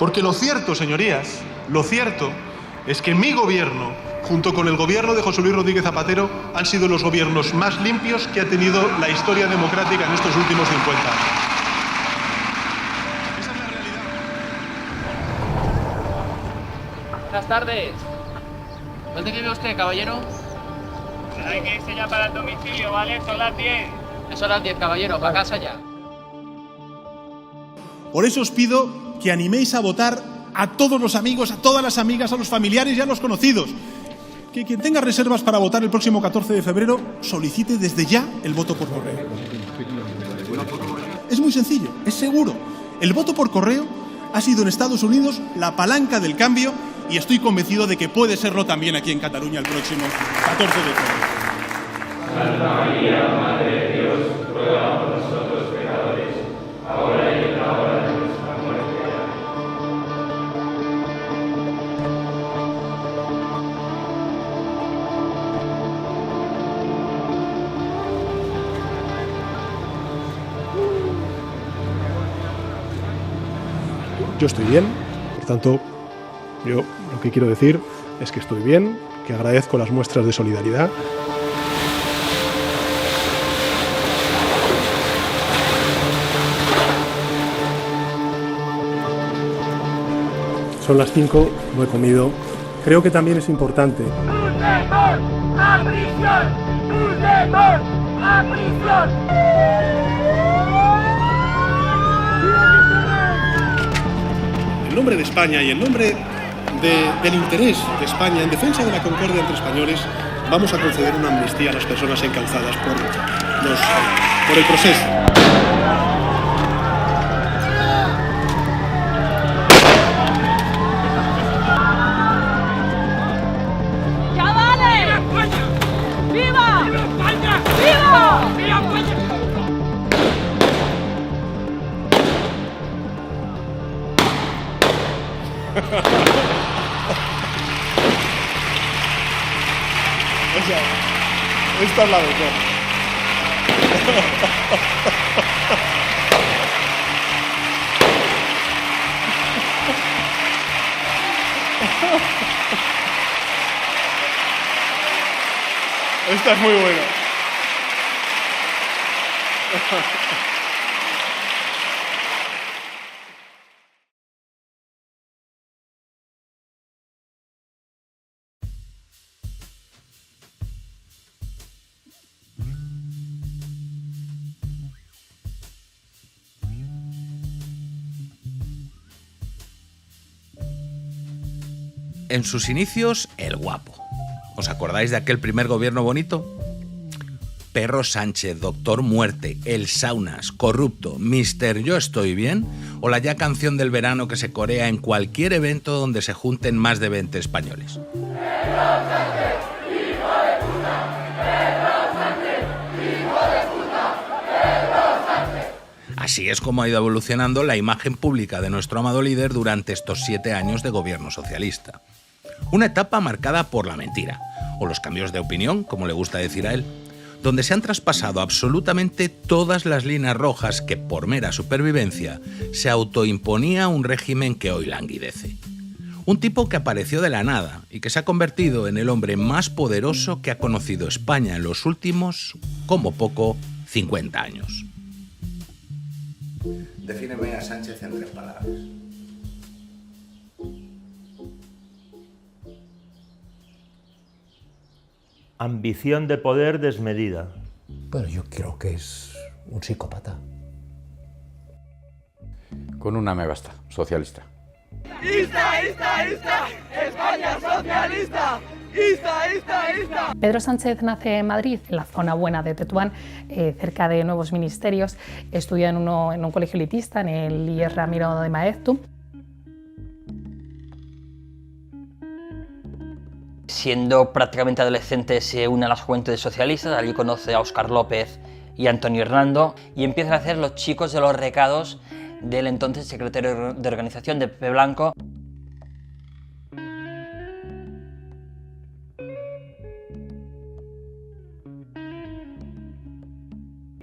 Porque lo cierto, señorías, lo cierto es que mi gobierno, junto con el gobierno de José Luis Rodríguez Zapatero, han sido los gobiernos más limpios que ha tenido la historia democrática en estos últimos 50 años. Esa es la realidad. Buenas tardes. ¿Dónde vive usted, caballero? Hay que irse ya para el domicilio, ¿vale? Son las 10. Son las 10, caballero. Para casa ya. Por eso os pido que animéis a votar a todos los amigos, a todas las amigas, a los familiares y a los conocidos. Que quien tenga reservas para votar el próximo 14 de febrero solicite desde ya el voto por correo. Es muy sencillo, es seguro. El voto por correo ha sido en Estados Unidos la palanca del cambio y estoy convencido de que puede serlo también aquí en Cataluña el próximo 14 de febrero. Santa María, Madre de Dios, ruega por nosotros pecadores, ahora y en la hora de nuestra muerte. Yo estoy bien, por tanto, yo lo que quiero decir es que estoy bien, que agradezco las muestras de solidaridad. Son las 5, no he comido. Creo que también es importante. ¡Puigdemont a prisión! ¡Puigdemont a prisión! En nombre de España y en nombre del interés de España en defensa de la concordia entre españoles, vamos a conceder una amnistía a las personas encauzadas por el proceso. ¡Chavales! ¡Viva! ¡Viva España! ¡Viva! ¡Viva España! Esta es la mejor. Esta es muy buena. En sus inicios, el guapo. ¿Os acordáis de aquel primer gobierno bonito? Perro Sánchez, Doctor Muerte, El Saunas, Corrupto, Mister Yo Estoy Bien o la ya canción del verano que se corea en cualquier evento donde se junten más de 20 españoles. Así es como ha ido evolucionando la imagen pública de nuestro amado líder durante estos 7 años de gobierno socialista. Una etapa marcada por la mentira, o los cambios de opinión, como le gusta decir a él, donde se han traspasado absolutamente todas las líneas rojas que, por mera supervivencia, se autoimponía un régimen que hoy languidece. Un tipo que apareció de la nada y que se ha convertido en el hombre más poderoso que ha conocido España en los últimos, como poco, 50 años. Defíneme a Sánchez en 3 palabras. Ambición de poder desmedida. Bueno, yo creo que es un psicópata. Con una me basta, socialista. ¡Ista, ista, ista! ¡España socialista! ¡Ista, ista, ista! Pedro Sánchez nace en Madrid, en la zona buena de Tetuán, cerca de nuevos ministerios. Estudia en un colegio elitista, en el IES Ramiro de Maeztu. Siendo prácticamente adolescente se une a las Juventudes Socialistas, allí conoce a Óscar López y a Antonio Hernando y empiezan a hacer los chicos de los recados del entonces secretario de organización de Pepe Blanco.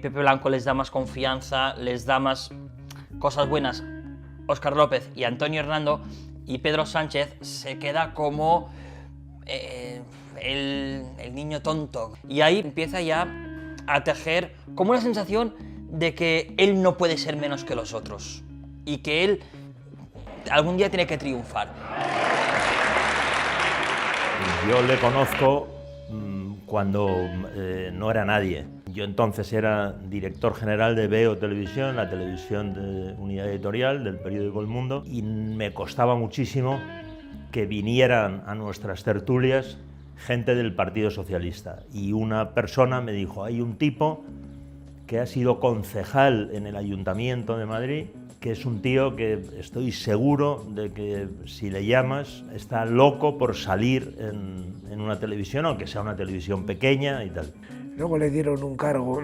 Pepe Blanco les da más confianza, les da más cosas buenas Óscar López y Antonio Hernando, y Pedro Sánchez se queda como el niño tonto. Y ahí empieza ya a tejer como una sensación de que él no puede ser menos que los otros y que él algún día tiene que triunfar. Yo le conozco cuando no era nadie. Yo entonces era director general de Veo Televisión, la televisión de unidad editorial del periódico El Mundo, y me costaba muchísimo que vinieran a nuestras tertulias gente del Partido Socialista. Y una persona me dijo, hay un tipo que ha sido concejal en el Ayuntamiento de Madrid, que es un tío que estoy seguro de que si le llamas está loco por salir en una televisión, aunque sea una televisión pequeña y tal. Luego le dieron un cargo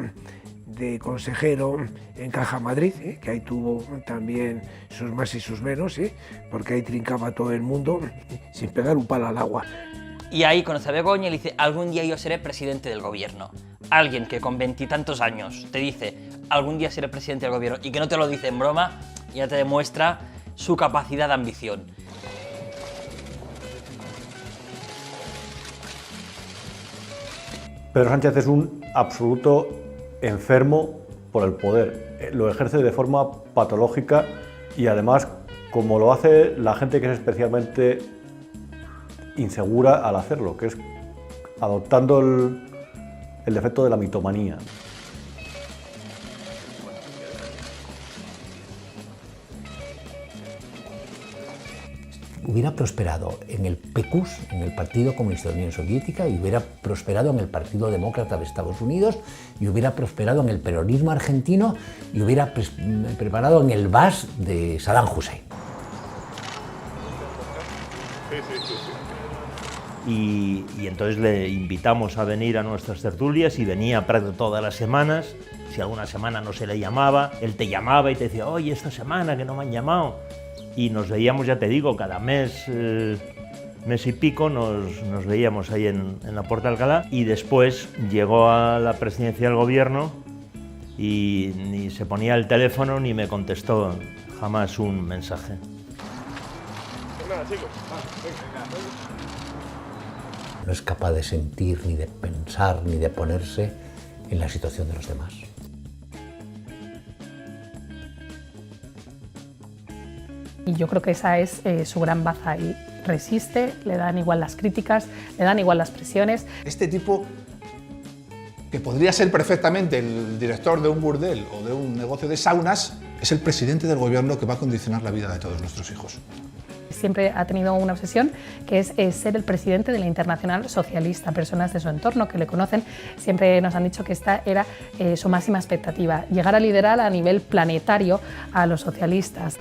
de consejero en Caja Madrid, que ahí tuvo también sus más y sus menos, porque ahí trincaba todo el mundo sin pegar un palo al agua. Y ahí conoce a Begoña y le dice, algún día yo seré presidente del gobierno. Alguien que con 20 y tantos años te dice, algún día seré presidente del gobierno, y que no te lo dice en broma, ya te demuestra su capacidad de ambición. Pedro Sánchez es un absoluto enfermo por el poder. Lo ejerce de forma patológica y además, como lo hace la gente que es especialmente insegura al hacerlo, que es adoptando el defecto de la mitomanía. Hubiera prosperado en el PQS, en el Partido Comunista de la Unión Soviética, y hubiera prosperado en el Partido Demócrata de Estados Unidos, y hubiera prosperado en el peronismo argentino, y hubiera preparado en el Baas de Saddam Hussein. Y entonces le invitamos a venir a nuestras tertulias y venía todas las semanas. Si alguna semana no se le llamaba, él te llamaba y te decía, oye, esta semana que no me han llamado. Y nos veíamos, ya te digo, cada mes y pico nos veíamos ahí en la Puerta de Alcalá, y después llegó a la presidencia del gobierno y ni se ponía el teléfono ni me contestó jamás un mensaje. No es capaz de sentir, ni de pensar, ni de ponerse en la situación de los demás. Y yo creo que esa es su gran baza, y resiste, le dan igual las críticas, le dan igual las presiones. Este tipo, que podría ser perfectamente el director de un burdel o de un negocio de saunas, es el presidente del gobierno que va a condicionar la vida de todos nuestros hijos. Siempre ha tenido una obsesión, que es ser el presidente de la Internacional Socialista. Personas de su entorno que le conocen siempre nos han dicho que esta era su máxima expectativa, llegar a liderar a nivel planetario a los socialistas.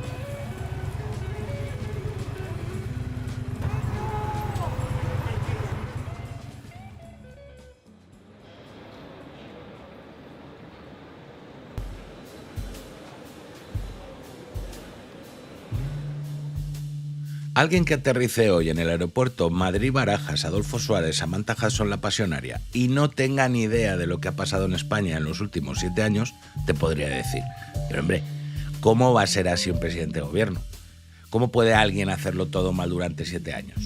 Alguien que aterrice hoy en el aeropuerto Madrid-Barajas, Adolfo Suárez, Samantha Hudson, La Pasionaria, y no tenga ni idea de lo que ha pasado en España en los últimos 7 años, te podría decir, pero hombre, ¿cómo va a ser así un presidente de gobierno? ¿Cómo puede alguien hacerlo todo mal durante 7 años?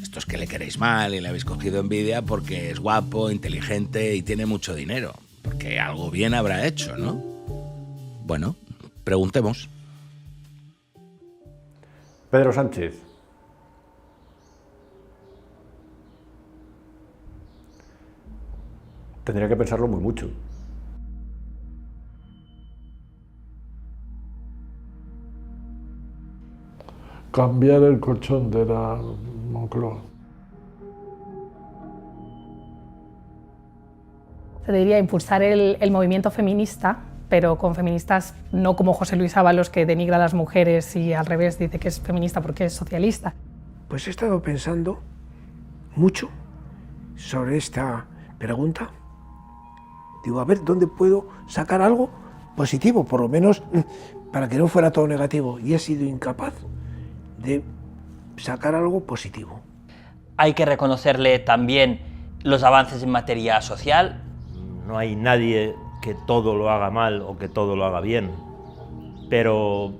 Esto es que le queréis mal y le habéis cogido envidia porque es guapo, inteligente y tiene mucho dinero, porque algo bien habrá hecho, ¿no? Bueno, preguntemos. Pedro Sánchez. Tendría que pensarlo muy mucho. Cambiar el colchón de la Moncloa. Se debería impulsar el movimiento feminista, pero con feministas no como José Luis Ábalos, que denigra a las mujeres y al revés dice que es feminista porque es socialista. Pues he estado pensando mucho sobre esta pregunta. Digo, a ver, ¿dónde puedo sacar algo positivo? Por lo menos para que no fuera todo negativo. Y he sido incapaz de sacar algo positivo. Hay que reconocerle también los avances en materia social. No hay nadie que todo lo haga mal o que todo lo haga bien, pero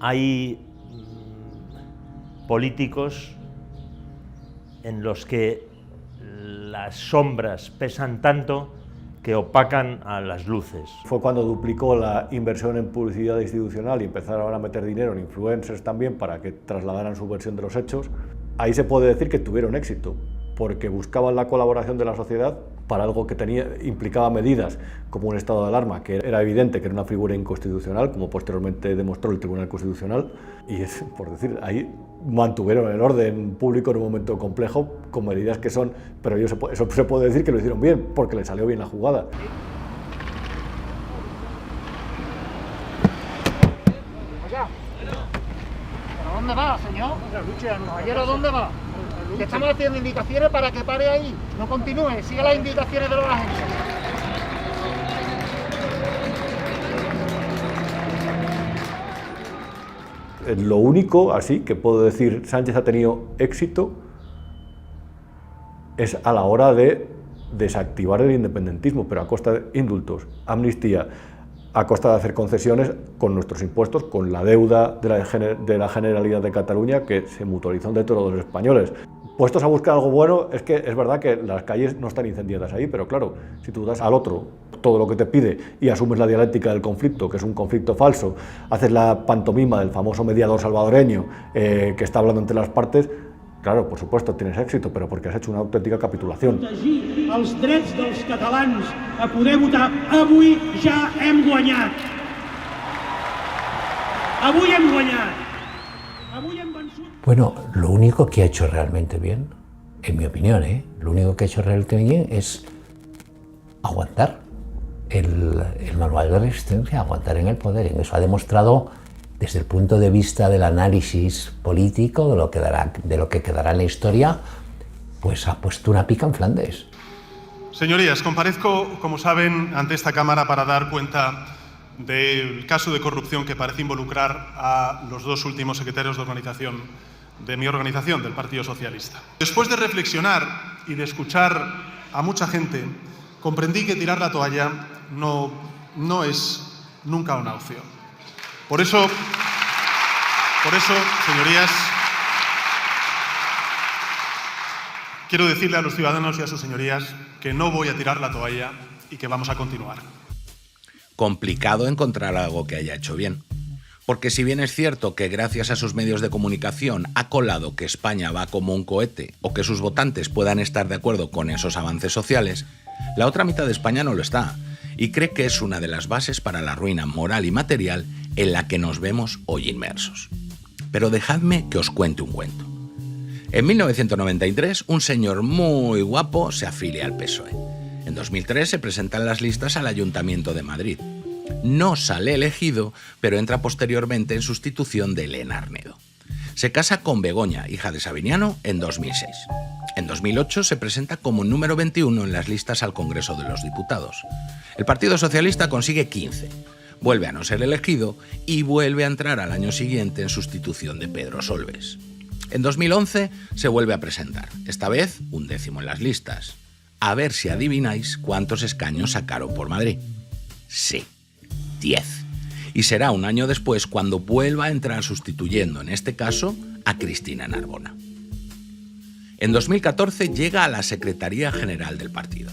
hay políticos en los que las sombras pesan tanto que opacan a las luces. Fue cuando duplicó la inversión en publicidad institucional y empezaron a meter dinero en influencers también para que trasladaran su versión de los hechos. Ahí se puede decir que tuvieron éxito, porque buscaban la colaboración de la sociedad para algo que implicaba medidas como un estado de alarma, que era evidente que era una figura inconstitucional, como posteriormente demostró el Tribunal Constitucional, y es, por decir, ahí mantuvieron el orden público en un momento complejo con medidas que son, pero eso se puede decir que lo hicieron bien, porque les salió bien la jugada. ¿A dónde va, señor? Caballero, ¿dónde va? Que estamos haciendo indicaciones para que pare ahí, no continúe, siga las indicaciones de los agentes. Lo único, así, que puedo decir Sánchez ha tenido éxito es a la hora de desactivar el independentismo, pero a costa de indultos, amnistía, a costa de hacer concesiones con nuestros impuestos, con la deuda de la Generalidad de Cataluña que se mutualizó entre todos los españoles. Puestos a buscar algo bueno, es que es verdad que las calles no están incendiadas ahí, pero claro, si tú das al otro todo lo que te pide y asumes la dialéctica del conflicto, que es un conflicto falso, haces la pantomima del famoso mediador salvadoreño que está hablando entre las partes, claro, por supuesto, tienes éxito, pero porque has hecho una auténtica capitulación. Protegir els drets dels catalans a poder votar. Avui ja hem guanyat. Avui hem guanyat. Avui hem vençut. Bueno, lo único que ha hecho realmente bien, en mi opinión, lo único que ha hecho realmente bien es aguantar el manual de resistencia, aguantar en el poder. En eso ha demostrado, desde el punto de vista del análisis político, de lo que quedará en la historia, pues ha puesto una pica en Flandes. Señorías, comparezco, como saben, ante esta Cámara para dar cuenta del caso de corrupción que parece involucrar a los dos últimos secretarios de mi organización, del Partido Socialista. Después de reflexionar y de escuchar a mucha gente, comprendí que tirar la toalla no es nunca una opción. Por eso, señorías, quiero decirle a los ciudadanos y a sus señorías que no voy a tirar la toalla y que vamos a continuar. Complicado encontrar algo que haya hecho bien. Porque si bien es cierto que gracias a sus medios de comunicación ha colado que España va como un cohete o que sus votantes puedan estar de acuerdo con esos avances sociales, la otra mitad de España no lo está y cree que es una de las bases para la ruina moral y material en la que nos vemos hoy inmersos. Pero dejadme que os cuente un cuento. En 1993, un señor muy guapo se afilia al PSOE. En 2003 se presenta en las listas al Ayuntamiento de Madrid. No sale elegido, pero entra posteriormente en sustitución de Elena Arnedo. Se casa con Begoña, hija de Sabiniano, en 2006. En 2008 se presenta como número 21 en las listas al Congreso de los Diputados. El Partido Socialista consigue 15. Vuelve a no ser elegido y vuelve a entrar al año siguiente en sustitución de Pedro Solbes. En 2011 se vuelve a presentar, esta vez un 10º en las listas. A ver si adivináis cuántos escaños sacaron por Madrid. Sí, 10. Y será un año después cuando vuelva a entrar sustituyendo, en este caso, a Cristina Narbona. En 2014 llega a la Secretaría General del partido.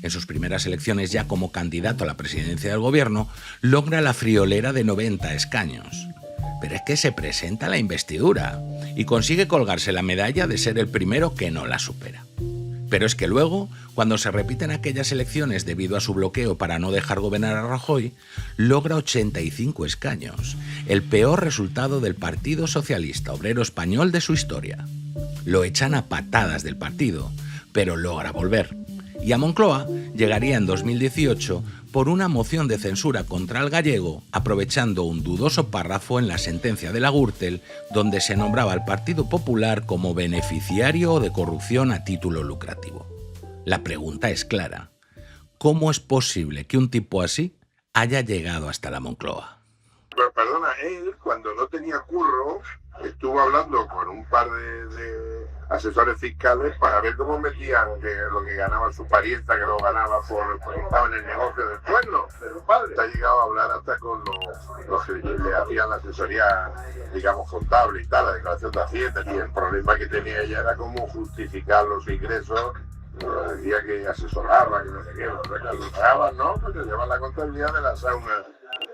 En sus primeras elecciones ya como candidato a la presidencia del gobierno, logra la friolera de 90 escaños. Pero es que se presenta a la investidura y consigue colgarse la medalla de ser el primero que no la supera. Pero es que luego, cuando se repiten aquellas elecciones debido a su bloqueo para no dejar gobernar a Rajoy, logra 85 escaños, el peor resultado del Partido Socialista Obrero Español de su historia. Lo echan a patadas del partido, pero logra volver. Y a Moncloa llegaría en 2018 por una moción de censura contra el gallego, aprovechando un dudoso párrafo en la sentencia de la Gürtel, donde se nombraba al Partido Popular como beneficiario de corrupción a título lucrativo. La pregunta es clara: ¿cómo es posible que un tipo así haya llegado hasta la Moncloa? Pero perdona, él cuando no tenía curro estuvo hablando con un par de asesores fiscales para ver cómo metían lo que ganaba su parienta, que lo ganaba porque estaba en el negocio del cuerno de su padre. Ha llegado a hablar hasta con los que le hacían la asesoría, digamos, contable y tal, la declaración de Hacienda, y el problema que tenía ella era cómo justificar los ingresos. Decía que asesoraba, que no sé qué, lo pagaban, ¿no? Porque llevan la contabilidad de la sauna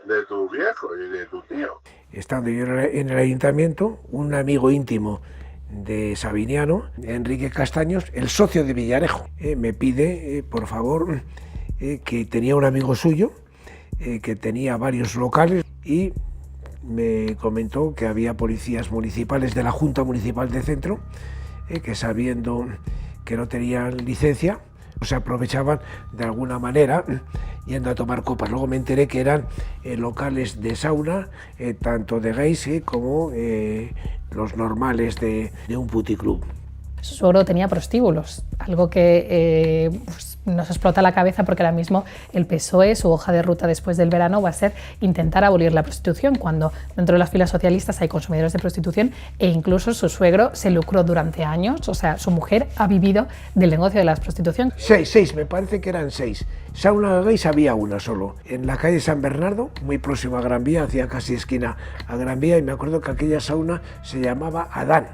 de tu viejo y de tu tío. Estando yo en el ayuntamiento, un amigo íntimo de Sabiniano, Enrique Castaños, el socio de Villarejo, me pide, por favor, que tenía un amigo suyo, que tenía varios locales, y me comentó que había policías municipales de la Junta Municipal de Centro, que sabiendo que no tenían licencia, se aprovechaban de alguna manera yendo a tomar copas. Luego me enteré que eran locales de sauna, tanto de gays como los normales de un puticlub. Su suegro tenía prostíbulos, algo que pues nos explota la cabeza porque ahora mismo el PSOE, su hoja de ruta después del verano va a ser intentar abolir la prostitución, cuando dentro de las filas socialistas hay consumidores de prostitución e incluso su suegro se lucró durante años, o sea, su mujer ha vivido del negocio de la prostitución. Seis, me parece que eran 6. Sauna gays había una solo, en la calle San Bernardo, muy próximo a Gran Vía, hacía casi esquina a Gran Vía, y me acuerdo que aquella sauna se llamaba Adán,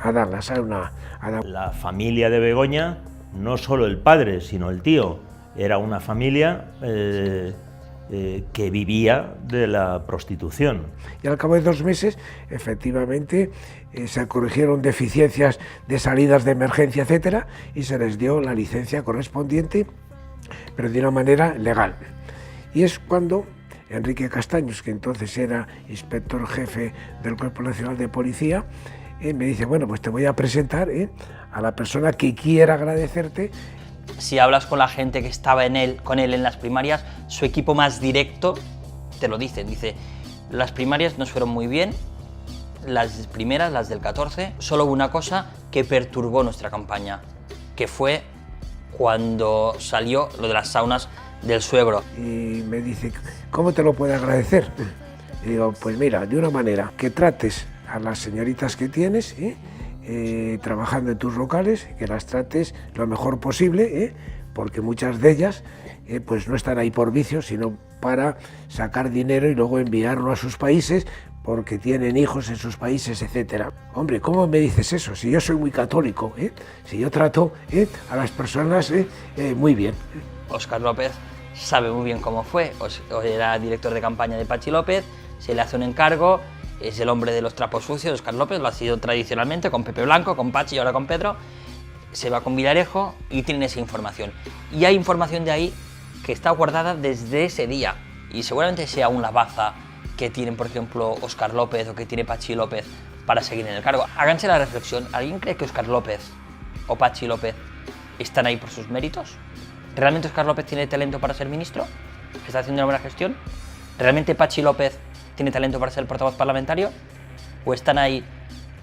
la sauna Adán. La familia de Begoña, no solo el padre, sino el tío, era una familia que vivía de la prostitución. Y al cabo de 2 meses, efectivamente, se corrigieron deficiencias de salidas de emergencia, etcétera, y se les dio la licencia correspondiente, pero de una manera legal. Y es cuando Enrique Castaños, que entonces era inspector jefe del Cuerpo Nacional de Policía, me dice, bueno, pues te voy a presentar a la persona que quiera agradecerte. Si hablas con la gente que estaba con él en las primarias, su equipo más directo te lo dicen. Dice, las primarias nos fueron muy bien, las primeras, las del 14, solo hubo una cosa que perturbó nuestra campaña, que fue cuando salió lo de las saunas del suegro. Y me dice, ¿cómo te lo puedo agradecer? Y digo, pues mira, de una manera, que trates a las señoritas que tienes, trabajando en tus locales, que las trates lo mejor posible, porque muchas de ellas pues no están ahí por vicio, sino para sacar dinero y luego enviarlo a sus países, porque tienen hijos en sus países, etcétera. Hombre, ¿cómo me dices eso? Si yo soy muy católico, si yo trato a las personas muy bien. Óscar López sabe muy bien cómo fue, era director de campaña de Patxi López, se le hace un encargo, es el hombre de los trapos sucios, Óscar López, lo ha sido tradicionalmente con Pepe Blanco, con Patxi y ahora con Pedro, se va con Villarejo y tienen esa información. Y hay información de ahí que está guardada desde ese día, y seguramente sea una baza que tienen, por ejemplo, Óscar López o que tiene Patxi López para seguir en el cargo. Háganse la reflexión, ¿alguien cree que Óscar López o Patxi López están ahí por sus méritos? ¿Realmente Óscar López tiene talento para ser ministro? ¿Está haciendo una buena gestión? ¿Realmente Patxi López tiene talento para ser portavoz parlamentario? ¿O están ahí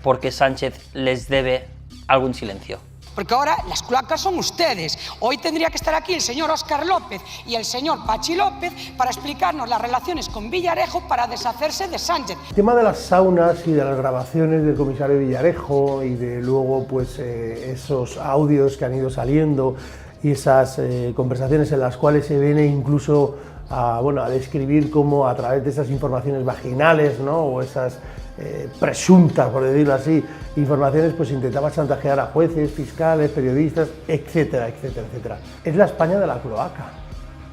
porque Sánchez les debe algún silencio? Porque ahora las cloacas son ustedes. Hoy tendría que estar aquí el señor Óscar López y el señor Patxi López para explicarnos las relaciones con Villarejo para deshacerse de Sánchez. El tema de las saunas y de las grabaciones del comisario Villarejo y de luego pues esos audios que han ido saliendo y esas conversaciones en las cuales se viene incluso a describir cómo a través de esas informaciones vaginales, ¿no? O esas presuntas, por decirlo así, informaciones, pues intentaba chantajear a jueces, fiscales, periodistas, etcétera, etcétera, etcétera. Es la España de la cloaca.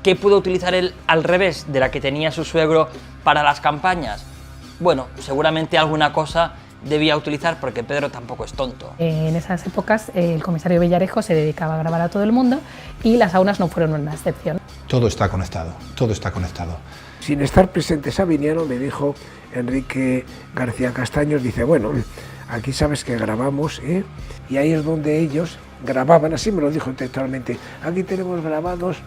¿Qué pudo utilizar él al revés de la que tenía su suegro para las campañas? Bueno, seguramente alguna cosa debía utilizar porque Pedro tampoco es tonto. En esas épocas el comisario Villarejo se dedicaba a grabar a todo el mundo y las saunas no fueron una excepción. Todo está conectado, todo está conectado. Sin estar presente Sabiniano, me dijo Enrique García Castaños, dice, bueno, aquí sabes que grabamos, y ahí es donde ellos grababan, así me lo dijo textualmente, aquí tenemos grabados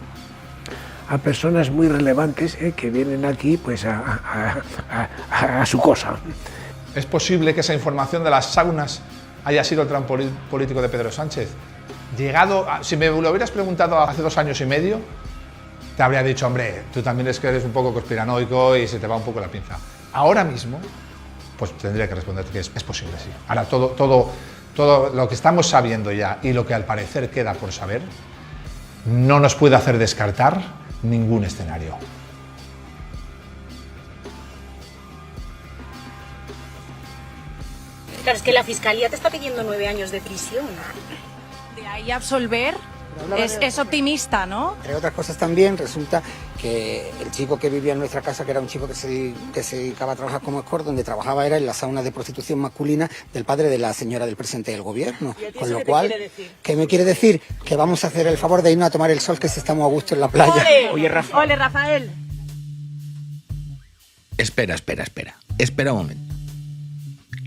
a personas muy relevantes que vienen aquí pues a su cosa. ¿Es posible que esa información de las saunas haya sido el tram político de Pedro Sánchez? Si me lo hubieras preguntado hace 2 años y medio, te habría dicho, hombre, tú también es que eres un poco conspiranoico y se te va un poco la pinza. Ahora mismo, pues tendría que responderte que es posible, sí. Ahora todo todo lo que estamos sabiendo ya y lo que al parecer queda por saber, no nos puede hacer descartar ningún escenario. Claro, es que la Fiscalía te está pidiendo 9 años de prisión. De ahí a absolver es optimista, ¿no? Entre otras cosas también resulta que el chico que vivía en nuestra casa, que era un chico que se dedicaba a trabajar como escort, donde trabajaba era en la sauna de prostitución masculina del padre de la señora del presidente del gobierno. Con lo cual, ¿qué me quiere decir? Que vamos a hacer el favor de irnos a tomar el sol, que si estamos a gusto en la playa. ¡Ole! Oye, Rafa. ¡Ole, Rafael! Espera un momento.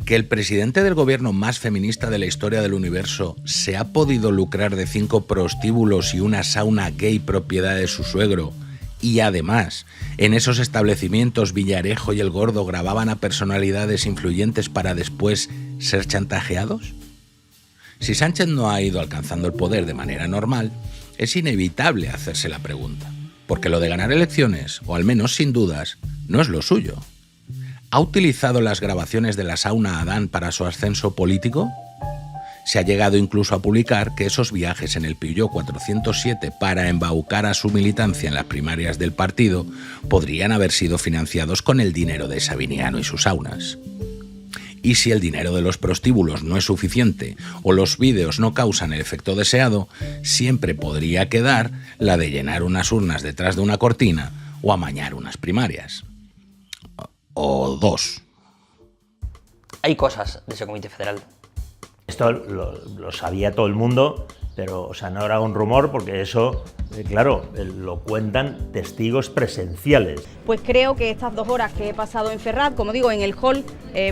¿Que el presidente del gobierno más feminista de la historia del universo se ha podido lucrar de 5 prostíbulos y una sauna gay propiedad de su suegro, y además en esos establecimientos Villarejo y El Gordo grababan a personalidades influyentes para después ser chantajeados? Si Sánchez no ha ido alcanzando el poder de manera normal, es inevitable hacerse la pregunta, porque lo de ganar elecciones, o al menos sin dudas, no es lo suyo. ¿Ha utilizado las grabaciones de la sauna Adán para su ascenso político? Se ha llegado incluso a publicar que esos viajes en el Peugeot 407 para embaucar a su militancia en las primarias del partido podrían haber sido financiados con el dinero de Sabiniano y sus saunas. Y si el dinero de los prostíbulos no es suficiente o los vídeos no causan el efecto deseado, siempre podría quedar la de llenar unas urnas detrás de una cortina o amañar unas primarias. O 2. Hay cosas de ese Comité Federal. Esto lo sabía todo el mundo, pero no era un rumor porque eso, claro, lo cuentan testigos presenciales. Pues creo que estas 2 horas que he pasado en Ferraz, como digo, en el hall,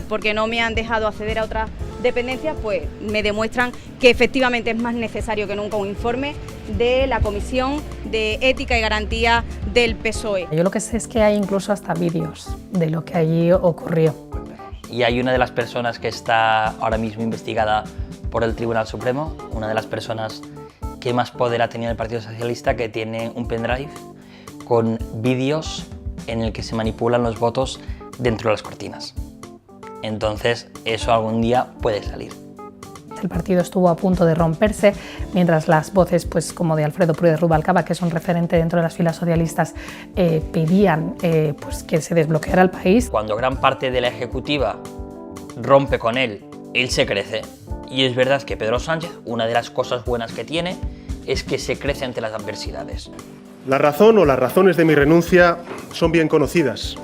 porque no me han dejado acceder a otras dependencias, pues me demuestran que efectivamente es más necesario que nunca un informe de la Comisión de Ética y Garantía del PSOE. Yo lo que sé es que hay incluso hasta vídeos de lo que allí ocurrió. Y hay una de las personas que está ahora mismo investigada por el Tribunal Supremo, una de las personas que más poder ha tenido el Partido Socialista, que tiene un pendrive con vídeos en el que se manipulan los votos dentro de las cortinas. Entonces, eso algún día puede salir. El partido estuvo a punto de romperse, mientras las voces pues, como de Alfredo Prudes Rubalcaba, que es un referente dentro de las filas socialistas, pedían pues, que se desbloqueara el país. Cuando gran parte de la ejecutiva rompe con él se crece. Y es verdad que Pedro Sánchez, una de las cosas buenas que tiene, es que se crece ante las adversidades. La razón o las razones de mi renuncia son bien conocidas.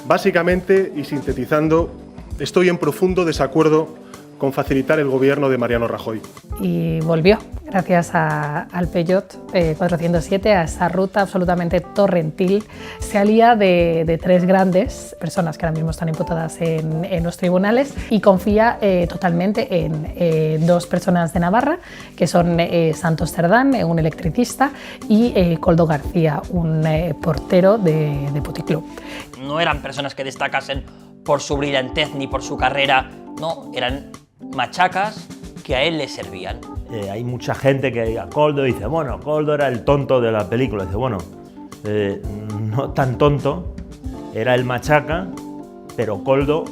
Básicamente, y sintetizando, estoy en profundo desacuerdo con facilitar el gobierno de Mariano Rajoy. Y volvió, gracias al Peugeot 407, a esa ruta absolutamente torrentil. Se alía de 3 grandes personas que ahora mismo están imputadas en los tribunales y confía totalmente en 2 personas de Navarra, que son Santos Cerdán, un electricista, y Koldo García, un portero de Puticlub. No eran personas que destacasen por su brillantez ni por su carrera, no, eran machacas que a él le servían. Hay mucha gente que a Koldo dice, bueno, Koldo era el tonto de la película. Dice, bueno, no tan tonto, era el machaca, pero Koldo,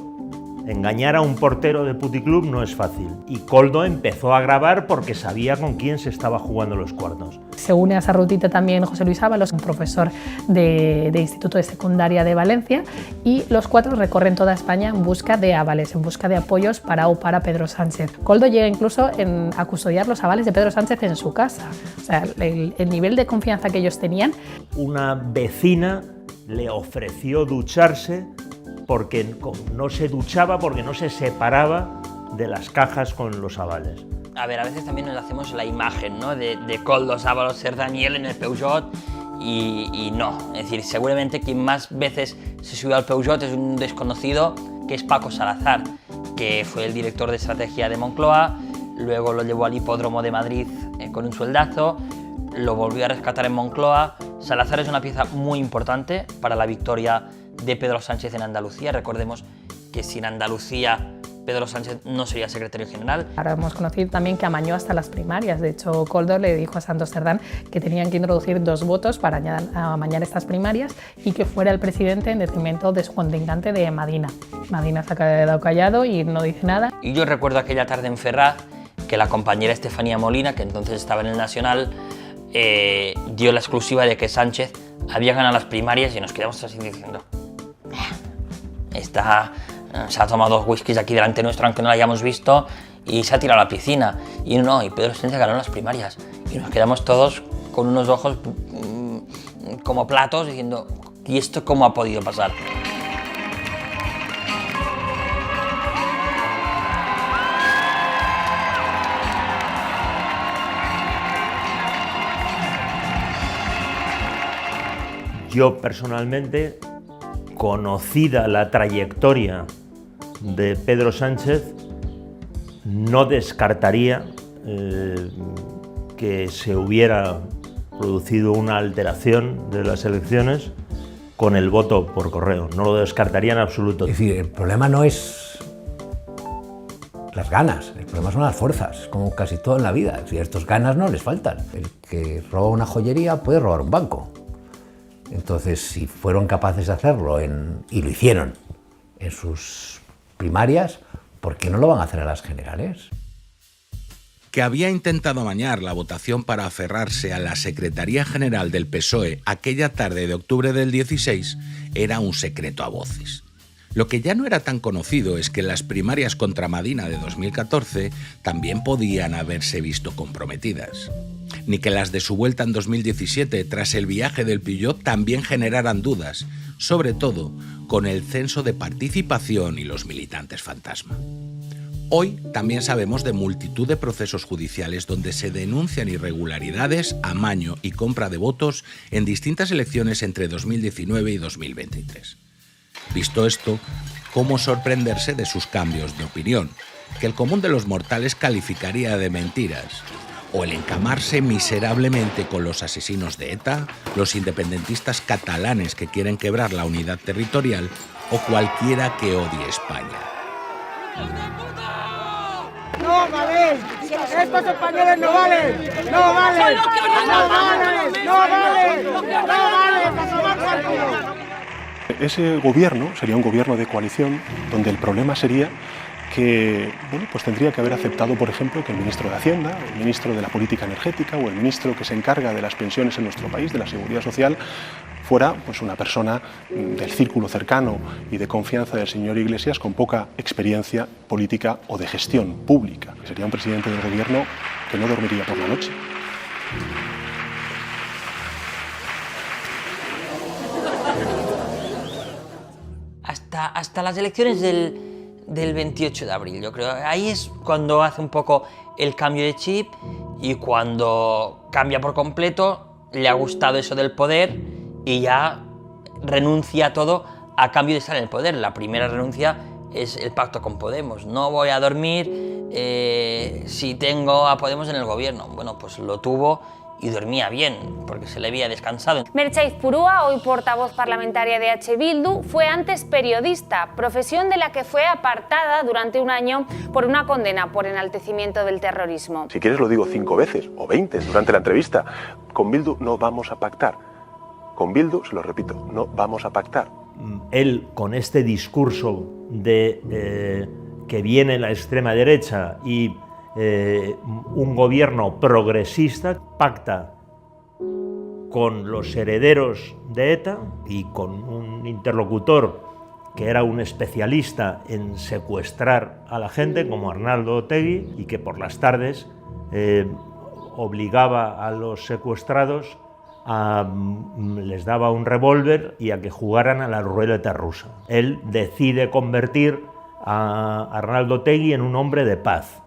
engañar a un portero de puticlub no es fácil. Y Koldo empezó a grabar porque sabía con quién se estaba jugando los cuartos. Se une a esa rutita también José Luis Ábalos, un profesor de Instituto de Secundaria de Valencia, y los 4 recorren toda España en busca de avales, en busca de apoyos para Pedro Sánchez. Koldo llega incluso a custodiar los avales de Pedro Sánchez en su casa. O sea, el nivel de confianza que ellos tenían. Una vecina le ofreció ducharse porque no se duchaba, porque no se separaba de las cajas con los avales. A ver, a veces también nos hacemos la imagen, ¿no?, de Koldo, Ábalos, Cerdaniel en el Peugeot y no. Es decir, seguramente quien más veces se subió al Peugeot es un desconocido, que es Paco Salazar, que fue el director de estrategia de Moncloa, luego lo llevó al hipódromo de Madrid con un sueldazo, lo volvió a rescatar en Moncloa. Salazar es una pieza muy importante para la victoria de Pedro Sánchez en Andalucía. Recordemos que si en Andalucía Pedro Sánchez no sería secretario general. Ahora hemos conocido también que amañó hasta las primarias. De hecho, Koldo le dijo a Santos Cerdán que tenían que introducir 2 votos para amañar estas primarias y que fuera el presidente en detrimento de su contrincante de Madina. Madina se ha quedado callado y no dice nada. Y yo recuerdo aquella tarde en Ferraz que la compañera Estefanía Molina, que entonces estaba en el Nacional, dio la exclusiva de que Sánchez había ganado las primarias y nos quedamos así diciendo se ha tomado 2 whiskies aquí delante nuestro aunque no la hayamos visto y se ha tirado a la piscina. Y no, y Pedro Sánchez ganó las primarias y nos quedamos todos con unos ojos como platos diciendo ¿y esto cómo ha podido pasar? Yo personalmente, conocida la trayectoria de Pedro Sánchez, no descartaría que se hubiera producido una alteración de las elecciones con el voto por correo. No lo descartaría en absoluto. Es decir, el problema no es las ganas, el problema son las fuerzas, como casi todo en la vida. Es decir, a estos ganas no les faltan. El que roba una joyería puede robar un banco. Entonces, si fueron capaces de hacerlo, y lo hicieron en sus primarias, ¿por qué no lo van a hacer a las generales? Que había intentado amañar la votación para aferrarse a la Secretaría General del PSOE aquella tarde de octubre del 16 era un secreto a voces. Lo que ya no era tan conocido es que las primarias contra Madina de 2014 también podían haberse visto comprometidas. Ni que las de su vuelta en 2017 tras el viaje del Peugeot también generaran dudas, sobre todo con el censo de participación y los militantes fantasma. Hoy también sabemos de multitud de procesos judiciales donde se denuncian irregularidades, amaño y compra de votos en distintas elecciones entre 2019 y 2023. Visto esto, ¿cómo sorprenderse de sus cambios de opinión, que el común de los mortales calificaría de mentiras? O el encamarse miserablemente con los asesinos de ETA, los independentistas catalanes que quieren quebrar la unidad territorial o cualquiera que odie España. ¡No valen! ¡Estos españoles no valen! ¡No valen! ¡No valen! ¡No valen! ¡No valen! Ese gobierno sería un gobierno de coalición donde el problema sería que pues tendría que haber aceptado, por ejemplo, que el ministro de Hacienda, el ministro de la Política Energética o el ministro que se encarga de las pensiones en nuestro país, de la Seguridad Social, fuera pues una persona del círculo cercano y de confianza del señor Iglesias con poca experiencia política o de gestión pública. Sería un presidente del gobierno que no dormiría por la noche. Hasta las elecciones del 28 de abril, yo creo. Ahí es cuando hace un poco el cambio de chip y cuando cambia por completo, le ha gustado eso del poder y ya renuncia a todo a cambio de estar en el poder. La primera renuncia es el pacto con Podemos. No voy a dormir si tengo a Podemos en el gobierno. Bueno, pues lo tuvo y dormía bien, porque se le había descansado. Merche Aizpurúa, hoy portavoz parlamentaria de H. Bildu, fue antes periodista, profesión de la que fue apartada durante un año por una condena por enaltecimiento del terrorismo. Si quieres lo digo 5 veces o 20 durante la entrevista. Con Bildu no vamos a pactar. Con Bildu, se lo repito, no vamos a pactar. Él, con este discurso de que viene la extrema derecha y un gobierno progresista, pacta con los herederos de ETA y con un interlocutor que era un especialista en secuestrar a la gente, como Arnaldo Otegi, y que por las tardes obligaba a los secuestrados les daba un revólver y a que jugaran a la ruleta rusa. Él decide convertir a Arnaldo Otegi en un hombre de paz.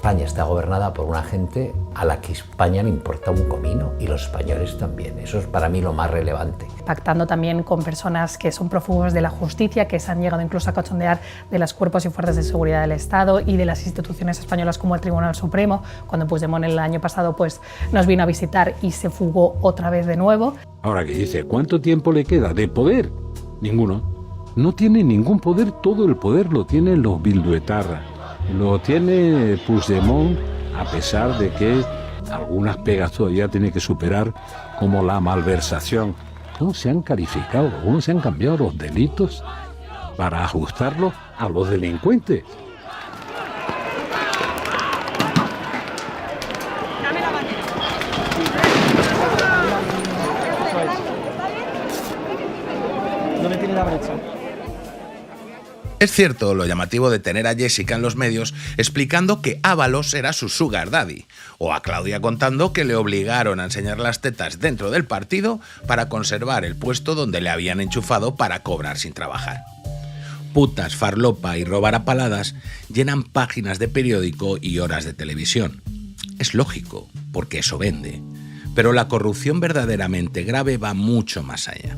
España está gobernada por una gente a la que España le importa un comino y los españoles también. Eso es para mí lo más relevante. Pactando también con personas que son prófugos de la justicia, que se han llegado incluso a cachondear de los cuerpos y fuerzas de seguridad del Estado y de las instituciones españolas como el Tribunal Supremo, cuando Puigdemont el año pasado pues, nos vino a visitar y se fugó otra vez de nuevo. Ahora que dice, ¿cuánto tiempo le queda de poder? Ninguno. No tiene ningún poder, todo el poder lo tienen los bilduetarras. Lo tiene Puigdemont, a pesar de que algunas pegas todavía tiene que superar, como la malversación. ¿Cómo se han calificado? ¿Cómo se han cambiado los delitos para ajustarlos a los delincuentes? ¿Dónde tiene la brecha? Es cierto lo llamativo de tener a Jessica en los medios explicando que Ábalos era su sugar daddy, o a Claudia contando que le obligaron a enseñar las tetas dentro del partido para conservar el puesto donde le habían enchufado para cobrar sin trabajar. Putas, farlopa y robar a paladas llenan páginas de periódico y horas de televisión. Es lógico, porque eso vende. Pero la corrupción verdaderamente grave va mucho más allá.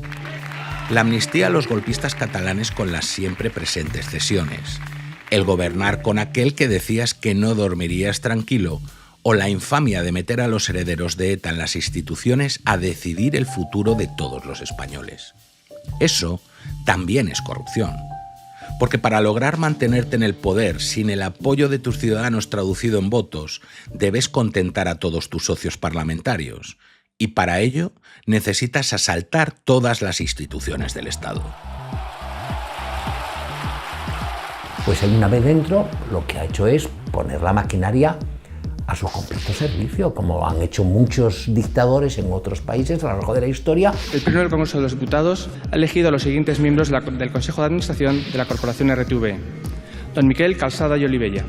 La amnistía a los golpistas catalanes con las siempre presentes cesiones, el gobernar con aquel que decías que no dormirías tranquilo, o la infamia de meter a los herederos de ETA en las instituciones a decidir el futuro de todos los españoles. Eso también es corrupción. Porque para lograr mantenerte en el poder sin el apoyo de tus ciudadanos traducido en votos, debes contentar a todos tus socios parlamentarios. Y para ello necesitas asaltar todas las instituciones del Estado. Pues él, una vez dentro, lo que ha hecho es poner la maquinaria a su completo servicio, como han hecho muchos dictadores en otros países a lo largo de la historia. El Pleno del Congreso de los Diputados ha elegido a los siguientes miembros del Consejo de Administración de la Corporación RTV. Don Miquel Calçada i Olivella.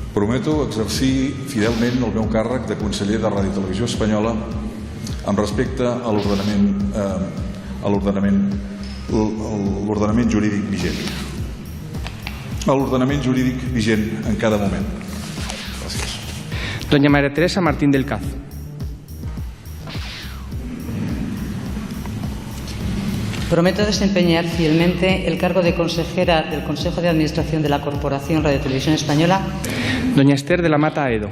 Prometo exercir fidelment el meu càrrec de conseller de Ràdio i Televisió Espanyola amb respecte a l'ordenament jurídic vigent. A l'ordenament jurídic vigent en cada moment. Gràcies. Doña María Teresa Martín del Caz. Prometo desempeñar fielmente el cargo de consejera del Consejo de Administración de la Corporación Radio Televisión Española. Doña Esther de la Mata Aedo.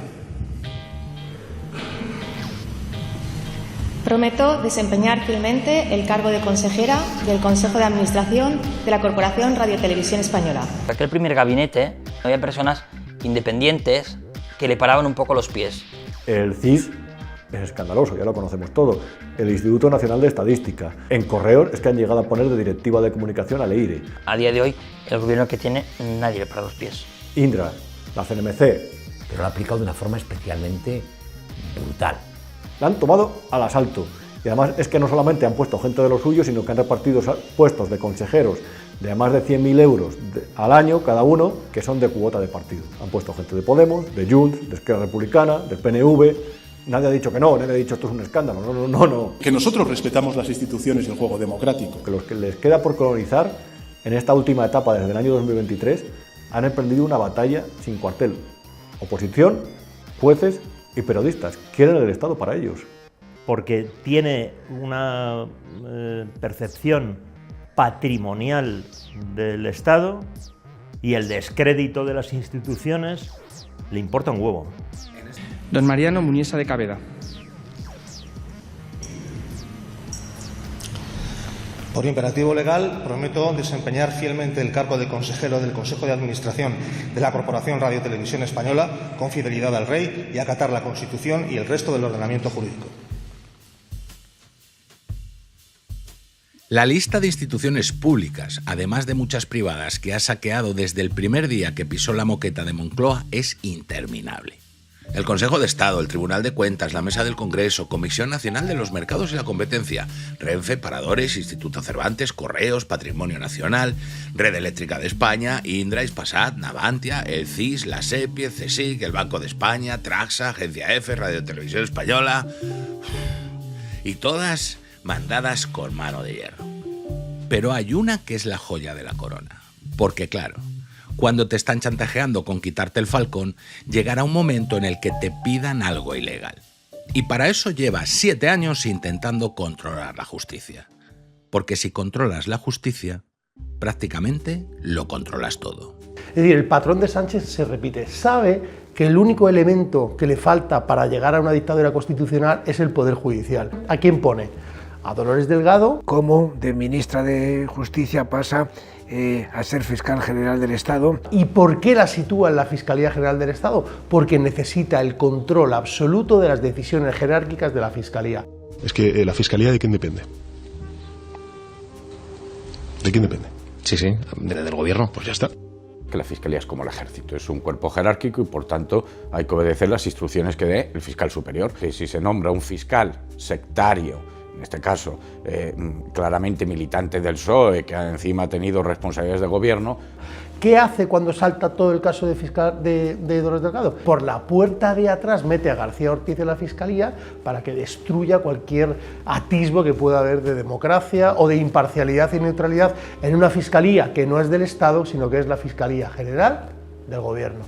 Prometo desempeñar fielmente el cargo de consejera del Consejo de Administración de la Corporación Radio Televisión Española. En aquel primer gabinete había personas independientes que le paraban un poco los pies. El CIS es escandaloso, ya lo conocemos todo. El Instituto Nacional de Estadística. En Correos es que han llegado a poner de directiva de comunicación al EIRE. A día de hoy, el gobierno que tiene, nadie le para los pies. Indra, la CNMC. Pero lo ha aplicado de una forma especialmente brutal. La han tomado al asalto. Y además es que no solamente han puesto gente de lo suyo, sino que han repartido puestos de consejeros de más de 100.000 euros al año cada uno, que son de cuota de partido. Han puesto gente de Podemos, de Junts, de Esquerra Republicana, del PNV. Nadie ha dicho que no, nadie ha dicho esto es un escándalo, no. Que nosotros respetamos las instituciones y el juego democrático. Que los que les queda por colonizar, en esta última etapa desde el año 2023, han emprendido una batalla sin cuartel. Oposición, jueces y periodistas. Quieren el Estado para ellos. Porque tiene una percepción patrimonial del Estado y el descrédito de las instituciones le importa un huevo. Don Mariano Muniesa de Cabeda. Por imperativo legal, prometo desempeñar fielmente el cargo de consejero del Consejo de Administración de la Corporación Radio Televisión Española con fidelidad al Rey y acatar la Constitución y el resto del ordenamiento jurídico. La lista de instituciones públicas, además de muchas privadas que ha saqueado desde el primer día que pisó la moqueta de Moncloa, es interminable. El Consejo de Estado, el Tribunal de Cuentas, la Mesa del Congreso, Comisión Nacional de los Mercados y la Competencia, Renfe, Paradores, Instituto Cervantes, Correos, Patrimonio Nacional, Red Eléctrica de España, Indra, Hispasat, Navantia, el CIS, la SEPIE, CSIC, el Banco de España, Traxa, Agencia EFE, Radio Televisión Española... Y todas mandadas con mano de hierro. Pero hay una que es la joya de la corona. Porque claro, Cuando te están chantajeando con quitarte el falcón, llegará un momento en el que te pidan algo ilegal. Y para eso llevas 7 años intentando controlar la justicia. Porque si controlas la justicia, prácticamente lo controlas todo. Es decir, el patrón de Sánchez se repite. Sabe que el único elemento que le falta para llegar a una dictadura constitucional es el Poder Judicial. ¿A quién pone? A Dolores Delgado. Como de ministra de Justicia pasa a ser fiscal general del Estado. ¿Y por qué la sitúa en la Fiscalía General del Estado? Porque necesita el control absoluto de las decisiones jerárquicas de la Fiscalía. Es que la Fiscalía, ¿de quién depende? ¿De quién depende? Sí, del gobierno. Pues ya está. Que la Fiscalía es como el Ejército, es un cuerpo jerárquico y por tanto hay que obedecer las instrucciones que dé el fiscal superior. Que si se nombra un fiscal sectario, en este caso claramente militante del PSOE, que encima ha tenido responsabilidades de gobierno. ¿Qué hace cuando salta todo el caso de Dolores Delgado? Por la puerta de atrás mete a García Ortiz en la Fiscalía para que destruya cualquier atisbo que pueda haber de democracia o de imparcialidad y neutralidad en una Fiscalía que no es del Estado, sino que es la Fiscalía General del Gobierno.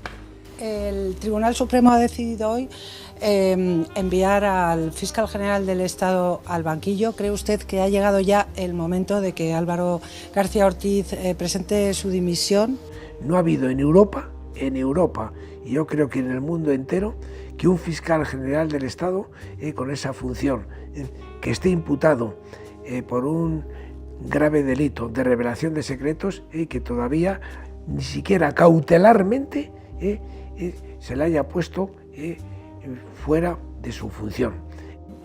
El Tribunal Supremo ha decidido hoy enviar al fiscal general del Estado al banquillo. ¿Cree usted que ha llegado ya el momento de que Álvaro García Ortiz presente su dimisión? No ha habido en Europa, y yo creo que en el mundo entero, que un fiscal general del Estado con esa función, que esté imputado por un grave delito de revelación de secretos y que todavía ni siquiera cautelarmente se le haya puesto fuera de su función.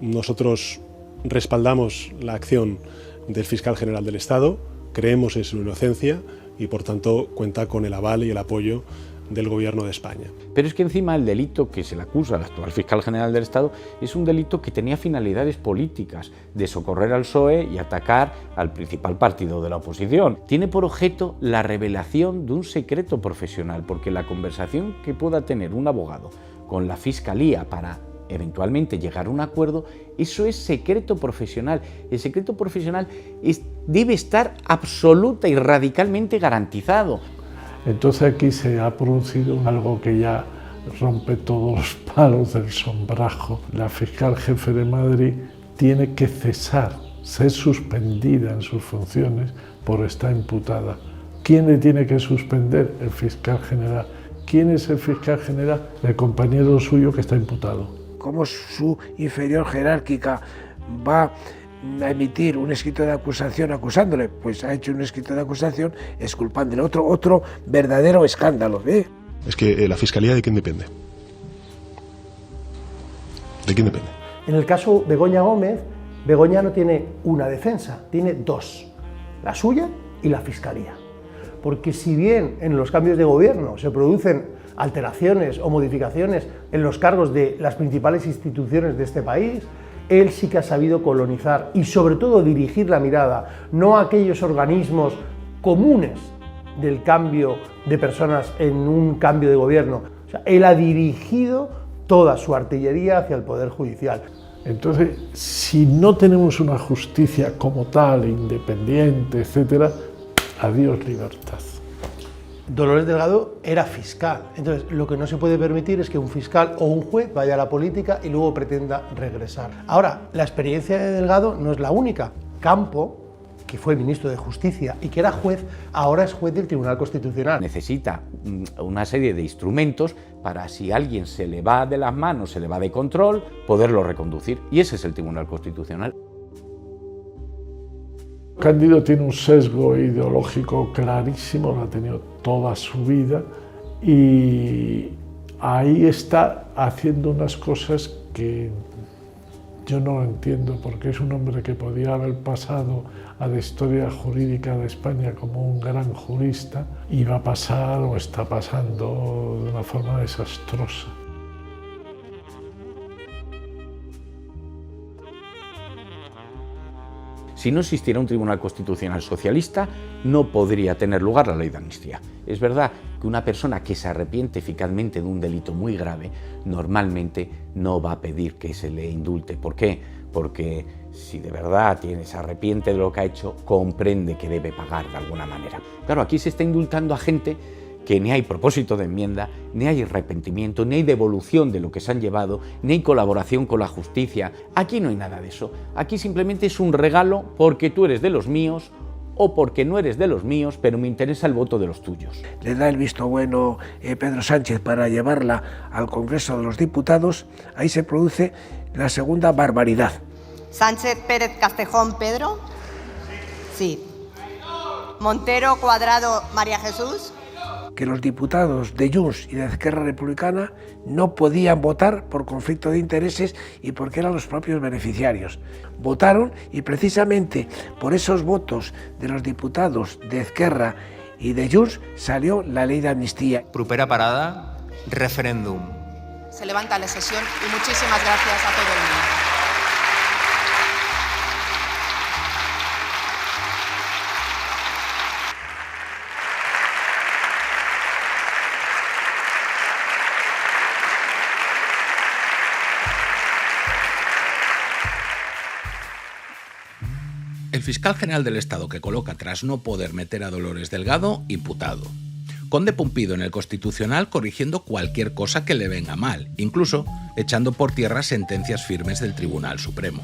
Nosotros respaldamos la acción del fiscal general del Estado, creemos en su inocencia y por tanto cuenta con el aval y el apoyo del Gobierno de España. Pero es que encima el delito que se le acusa al actual fiscal general del Estado es un delito que tenía finalidades políticas, de socorrer al PSOE y atacar al principal partido de la oposición. Tiene por objeto la revelación de un secreto profesional, porque la conversación que pueda tener un abogado con la Fiscalía para eventualmente llegar a un acuerdo, eso es secreto profesional. El secreto profesional debe estar absoluta y radicalmente garantizado. Entonces aquí se ha producido algo que ya rompe todos los palos del sombrajo. La fiscal jefe de Madrid tiene que cesar, ser suspendida en sus funciones por estar imputada. ¿Quién le tiene que suspender? El fiscal general. ¿Quién es el fiscal general? El compañero suyo que está imputado. ¿Cómo su inferior jerárquica va a emitir un escrito de acusación acusándole? Pues ha hecho un escrito de acusación exculpándole. Otro verdadero escándalo. Es que la Fiscalía, ¿de quién depende? ¿De quién depende? En el caso Begoña Gómez, Begoña no tiene una defensa, tiene dos, la suya y la Fiscalía. Porque si bien en los cambios de gobierno se producen alteraciones o modificaciones en los cargos de las principales instituciones de este país, él sí que ha sabido colonizar y sobre todo dirigir la mirada, no a aquellos organismos comunes del cambio de personas en un cambio de gobierno. O sea, él ha dirigido toda su artillería hacia el Poder Judicial. Entonces, si no tenemos una justicia como tal, independiente, etcétera, adiós libertad. Dolores Delgado era fiscal, entonces lo que no se puede permitir es que un fiscal o un juez vaya a la política y luego pretenda regresar. Ahora, la experiencia de Delgado no es la única. Campo, que fue ministro de Justicia y que era juez, ahora es juez del Tribunal Constitucional. Necesita una serie de instrumentos para, si alguien se le va de las manos, se le va de control, poderlo reconducir, y ese es el Tribunal Constitucional. Cándido tiene un sesgo ideológico clarísimo, lo ha tenido toda su vida y ahí está haciendo unas cosas que yo no lo entiendo, porque es un hombre que podía haber pasado a la historia jurídica de España como un gran jurista y va a pasar o está pasando de una forma desastrosa. Si no existiera un Tribunal Constitucional socialista, no podría tener lugar la ley de amnistía. Es verdad que una persona que se arrepiente eficazmente de un delito muy grave, normalmente no va a pedir que se le indulte. ¿Por qué? Porque si de verdad se arrepiente de lo que ha hecho, comprende que debe pagar de alguna manera. Claro, aquí se está indultando a gente que ni hay propósito de enmienda, ni hay arrepentimiento, ni hay devolución de lo que se han llevado, ni hay colaboración con la justicia. Aquí no hay nada de eso. Aquí simplemente es un regalo porque tú eres de los míos o porque no eres de los míos, pero me interesa el voto de los tuyos. Le da el visto bueno Pedro Sánchez para llevarla al Congreso de los Diputados. Ahí se produce la segunda barbaridad. Sánchez Pérez Castejón Pedro. Sí. Montero Cuadrado María Jesús. Que los diputados de Junts y de Esquerra Republicana no podían votar por conflicto de intereses y porque eran los propios beneficiarios. Votaron y precisamente por esos votos de los diputados de Esquerra y de Junts salió la ley de amnistía. Propera parada, referéndum. Se levanta la sesión y muchísimas gracias a todo el mundo. El fiscal general del Estado que coloca tras no poder meter a Dolores Delgado, imputado. Conde Pumpido en el Constitucional corrigiendo cualquier cosa que le venga mal, incluso echando por tierra sentencias firmes del Tribunal Supremo.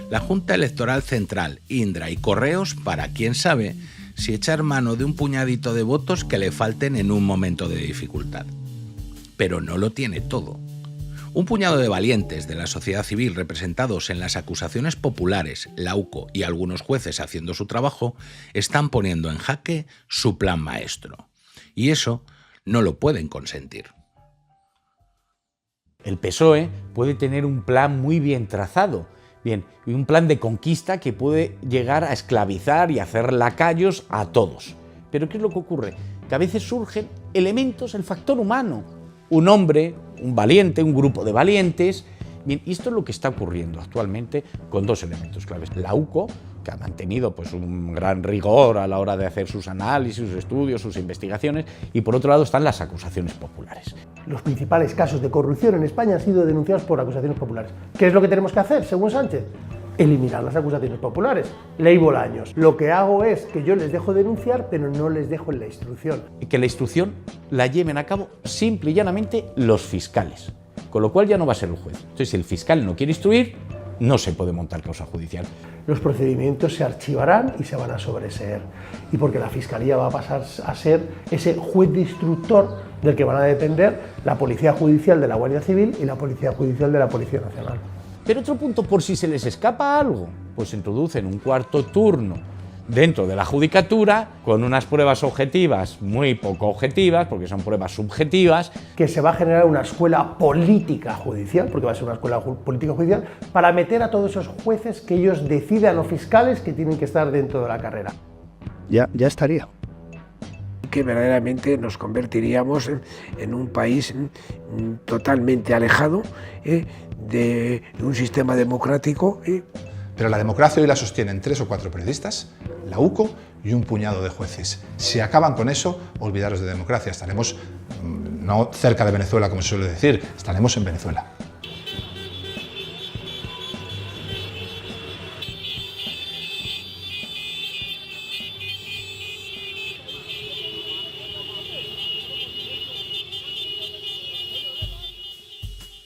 La Junta Electoral Central, Indra y Correos para quién sabe si echar mano de un puñadito de votos que le falten en un momento de dificultad. Pero no lo tiene todo. Un puñado de valientes de la sociedad civil representados en las acusaciones populares, la UCO y algunos jueces haciendo su trabajo, están poniendo en jaque su plan maestro. Y eso no lo pueden consentir. El PSOE puede tener un plan muy bien trazado, y un plan de conquista que puede llegar a esclavizar y hacer lacayos a todos. Pero ¿qué es lo que ocurre? Que a veces surgen elementos, el factor humano. Un hombre, un valiente, un grupo de valientes. Bien, y esto es lo que está ocurriendo actualmente con dos elementos claves. La UCO, que ha mantenido pues, un gran rigor a la hora de hacer sus análisis, sus estudios, sus investigaciones, y por otro lado están las acusaciones populares. Los principales casos de corrupción en España han sido denunciados por acusaciones populares. ¿Qué es lo que tenemos que hacer, según Sánchez? Eliminar las acusaciones populares. Ley Bolaños. Lo que hago es que yo les dejo denunciar, pero no les dejo en la instrucción. Y que la instrucción la lleven a cabo simple y llanamente los fiscales. Con lo cual ya no va a ser el juez. Entonces, si el fiscal no quiere instruir, no se puede montar causa judicial. Los procedimientos se archivarán y se van a sobreseer. Y porque la Fiscalía va a pasar a ser ese juez de instructor del que van a depender la Policía Judicial de la Guardia Civil y la Policía Judicial de la Policía Nacional. Pero otro punto, por si se les escapa algo, pues introducen un cuarto turno dentro de la judicatura con unas pruebas objetivas muy poco objetivas, porque son pruebas subjetivas. Que se va a generar una escuela política judicial, porque va a ser una escuela política judicial, para meter a todos esos jueces que ellos decidan, o fiscales que tienen que estar dentro de la carrera. Ya estaría. Que verdaderamente nos convertiríamos en un país totalmente alejado de un sistema democrático. Pero la democracia hoy la sostienen 3 o 4 periodistas, la UCO y un puñado de jueces. Si acaban con eso, olvidaros de democracia. Estaremos no cerca de Venezuela, como se suele decir, estaremos en Venezuela.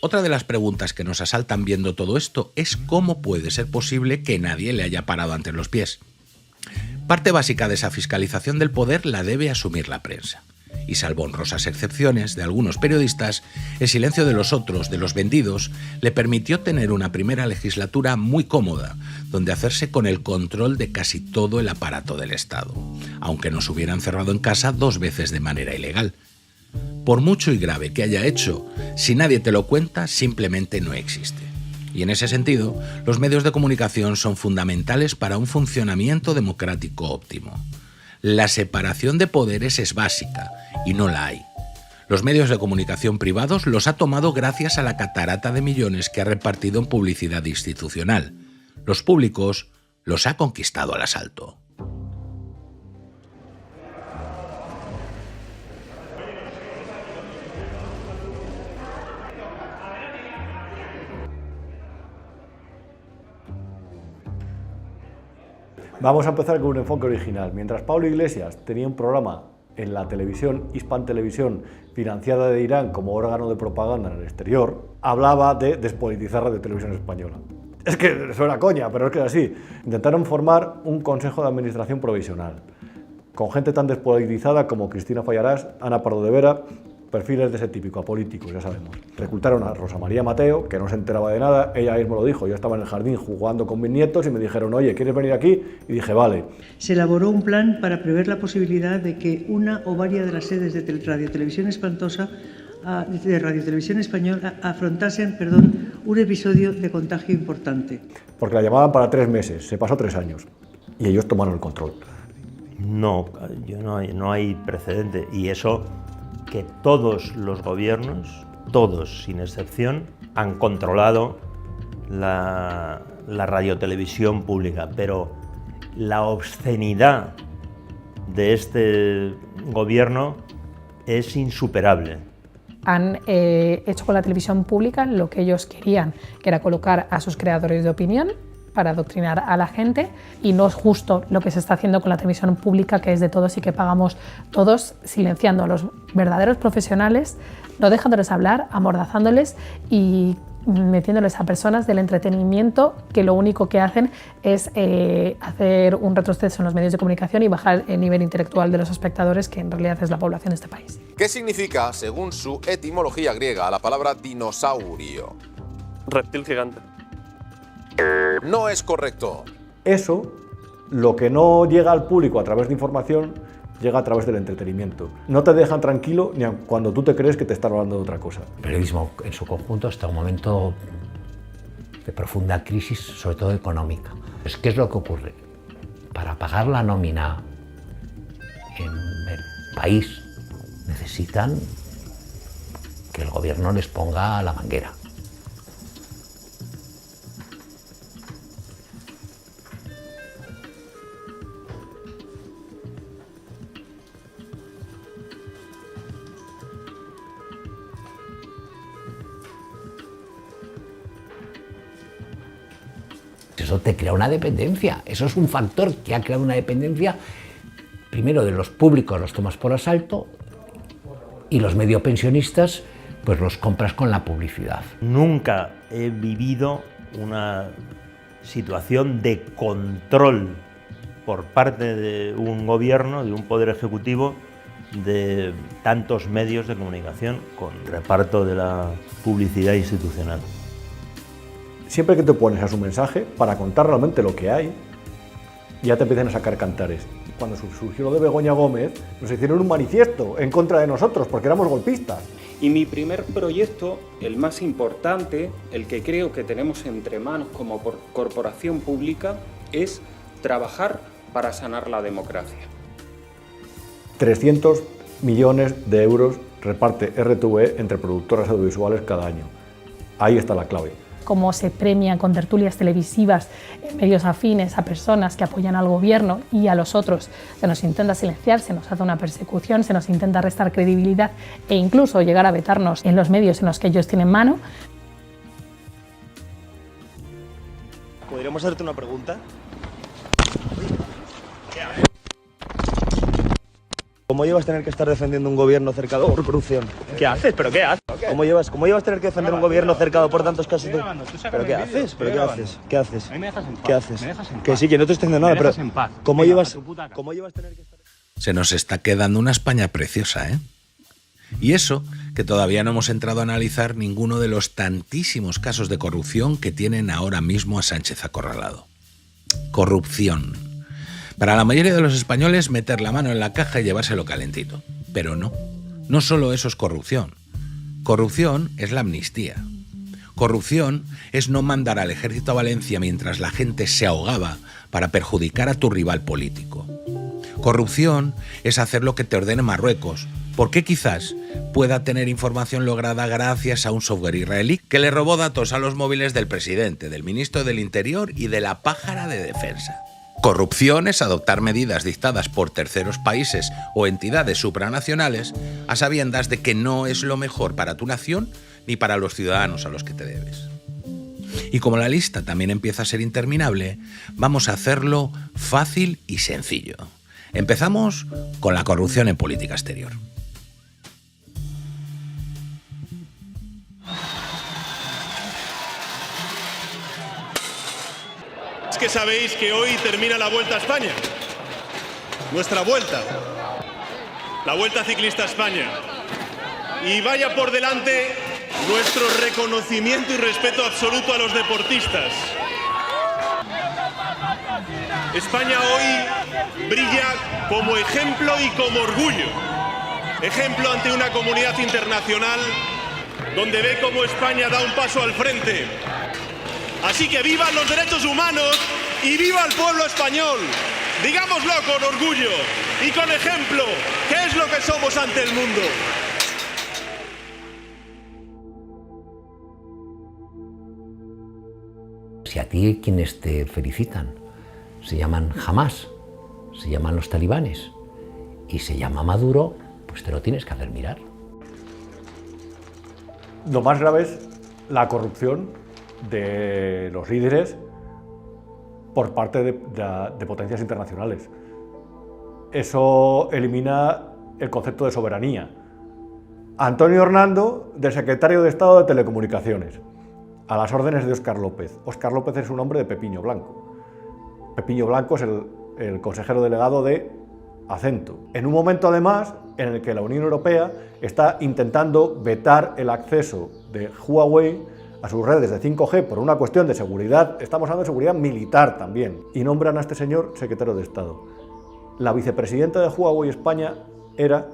Otra de las preguntas que nos asaltan viendo todo esto es cómo puede ser posible que nadie le haya parado ante los pies. Parte básica de esa fiscalización del poder la debe asumir la prensa. Y salvo honrosas excepciones de algunos periodistas, el silencio de los otros, de los vendidos, le permitió tener una primera legislatura muy cómoda, donde hacerse con el control de casi todo el aparato del Estado, aunque nos hubieran cerrado en casa 2 veces de manera ilegal. Por mucho y grave que haya hecho, si nadie te lo cuenta, simplemente no existe. Y en ese sentido, los medios de comunicación son fundamentales para un funcionamiento democrático óptimo. La separación de poderes es básica, y no la hay. Los medios de comunicación privados los ha tomado gracias a la catarata de millones que ha repartido en publicidad institucional. Los públicos los ha conquistado al asalto. Vamos a empezar con un enfoque original. Mientras Pablo Iglesias tenía un programa en la televisión, Hispan Televisión, financiada de Irán como órgano de propaganda en el exterior, hablaba de despolitizar Radio Televisión Española. Es que suena coña, pero es que es así. Intentaron formar un consejo de administración provisional, con gente tan despolitizada como Cristina Fallarás, Ana Pardo de Vera, perfiles de ese típico, apolíticos, ya sabemos. Reclutaron a Rosa María Mateo, que no se enteraba de nada, ella mismo lo dijo, yo estaba en el jardín jugando con mis nietos y me dijeron, oye, ¿quieres venir aquí? Y dije, vale. Se elaboró un plan para prever la posibilidad de que una o varias de las sedes de Radio Televisión Española afrontasen un episodio de contagio importante. Porque la llamaban para 3 meses, se pasó 3 años y ellos tomaron el control. No hay precedente, y eso que todos los gobiernos, todos sin excepción, han controlado la radiotelevisión pública, pero la obscenidad de este gobierno es insuperable. Han hecho con la televisión pública lo que ellos querían, que era colocar a sus creadores de opinión para adoctrinar a la gente, y no es justo lo que se está haciendo con la televisión pública, que es de todos y que pagamos todos, silenciando a los verdaderos profesionales, no dejándoles hablar, amordazándoles y metiéndoles a personas del entretenimiento que lo único que hacen es hacer un retroceso en los medios de comunicación y bajar el nivel intelectual de los espectadores, que en realidad es la población de este país. ¿Qué significa, según su etimología griega, la palabra dinosaurio? Reptil gigante. No es correcto. Eso, lo que no llega al público a través de información, llega a través del entretenimiento. No te dejan tranquilo ni cuando tú te crees que te están hablando de otra cosa. El periodismo en su conjunto está en un momento de profunda crisis, sobre todo económica. ¿Qué es lo que ocurre? Para pagar la nómina en el país necesitan que el gobierno les ponga la manguera. Eso te crea una dependencia, eso es un factor que ha creado una dependencia, primero de los públicos los tomas por asalto y los medio pensionistas pues los compras con la publicidad. Nunca he vivido una situación de control por parte de un gobierno, de un poder ejecutivo, de tantos medios de comunicación con reparto de la publicidad institucional. Siempre que te pones a su mensaje, para contar realmente lo que hay, ya te empiezan a sacar cantares. Cuando surgió lo de Begoña Gómez, nos hicieron un manifiesto en contra de nosotros, porque éramos golpistas. Y mi primer proyecto, el más importante, el que creo que tenemos entre manos como corporación pública, es trabajar para sanar la democracia. 300 millones de euros reparte RTV entre productoras audiovisuales cada año. Ahí está la clave. Cómo se premian con tertulias televisivas en medios afines a personas que apoyan al gobierno, y a los otros se nos intenta silenciar, se nos hace una persecución, se nos intenta restar credibilidad e incluso llegar a vetarnos en los medios en los que ellos tienen mano. ¿Podríamos hacerte una pregunta? ¿Cómo llevas tener que estar defendiendo un gobierno cercado por corrupción? ¿Qué haces? ¿Pero qué haces? ¿Cómo llevas tener que defender un gobierno cercado por tantos casos de... ¿Pero qué haces? ¿Pero qué haces? ¿Qué haces? ¿Qué haces? Que sí, que no te estoy diciendo nada, pero ¿cómo llevas tener que estar... Se nos está quedando una España preciosa, ¿eh? Y eso, que todavía no hemos entrado a analizar ninguno de los tantísimos casos de corrupción que tienen ahora mismo a Sánchez acorralado. Corrupción. Para la mayoría de los españoles, meter la mano en la caja y llevárselo calentito. Pero no. No solo eso es corrupción. Corrupción es la amnistía. Corrupción es no mandar al ejército a Valencia mientras la gente se ahogaba para perjudicar a tu rival político. Corrupción es hacer lo que te ordene Marruecos, porque quizás pueda tener información lograda gracias a un software israelí que le robó datos a los móviles del presidente, del ministro del Interior y de la pájara de defensa. Corrupción es adoptar medidas dictadas por terceros países o entidades supranacionales a sabiendas de que no es lo mejor para tu nación ni para los ciudadanos a los que te debes. Y como la lista también empieza a ser interminable, vamos a hacerlo fácil y sencillo. Empezamos con la corrupción en política exterior. Es que sabéis que hoy termina la Vuelta a España. Nuestra vuelta. La Vuelta Ciclista a España. Y vaya por delante nuestro reconocimiento y respeto absoluto a los deportistas. España hoy brilla como ejemplo y como orgullo. Ejemplo ante una comunidad internacional donde ve cómo España da un paso al frente. Así que vivan los derechos humanos y viva el pueblo español. Digámoslo con orgullo y con ejemplo, que es lo que somos ante el mundo. Si a ti quienes te felicitan se llaman Hamás, se llaman los talibanes y se llama Maduro, pues te lo tienes que hacer mirar. Lo más grave es la corrupción de los líderes por parte de potencias internacionales. Eso elimina el concepto de soberanía. Antonio Hernando, del secretario de Estado de Telecomunicaciones, a las órdenes de Óscar López. Óscar López es un hombre de Pepiño Blanco. Pepiño Blanco es el consejero delegado de Acento. En un momento, además, en el que la Unión Europea está intentando vetar el acceso de Huawei a sus redes de 5G por una cuestión de seguridad, estamos hablando de seguridad militar también, y nombran a este señor secretario de Estado. La vicepresidenta de Huawei España era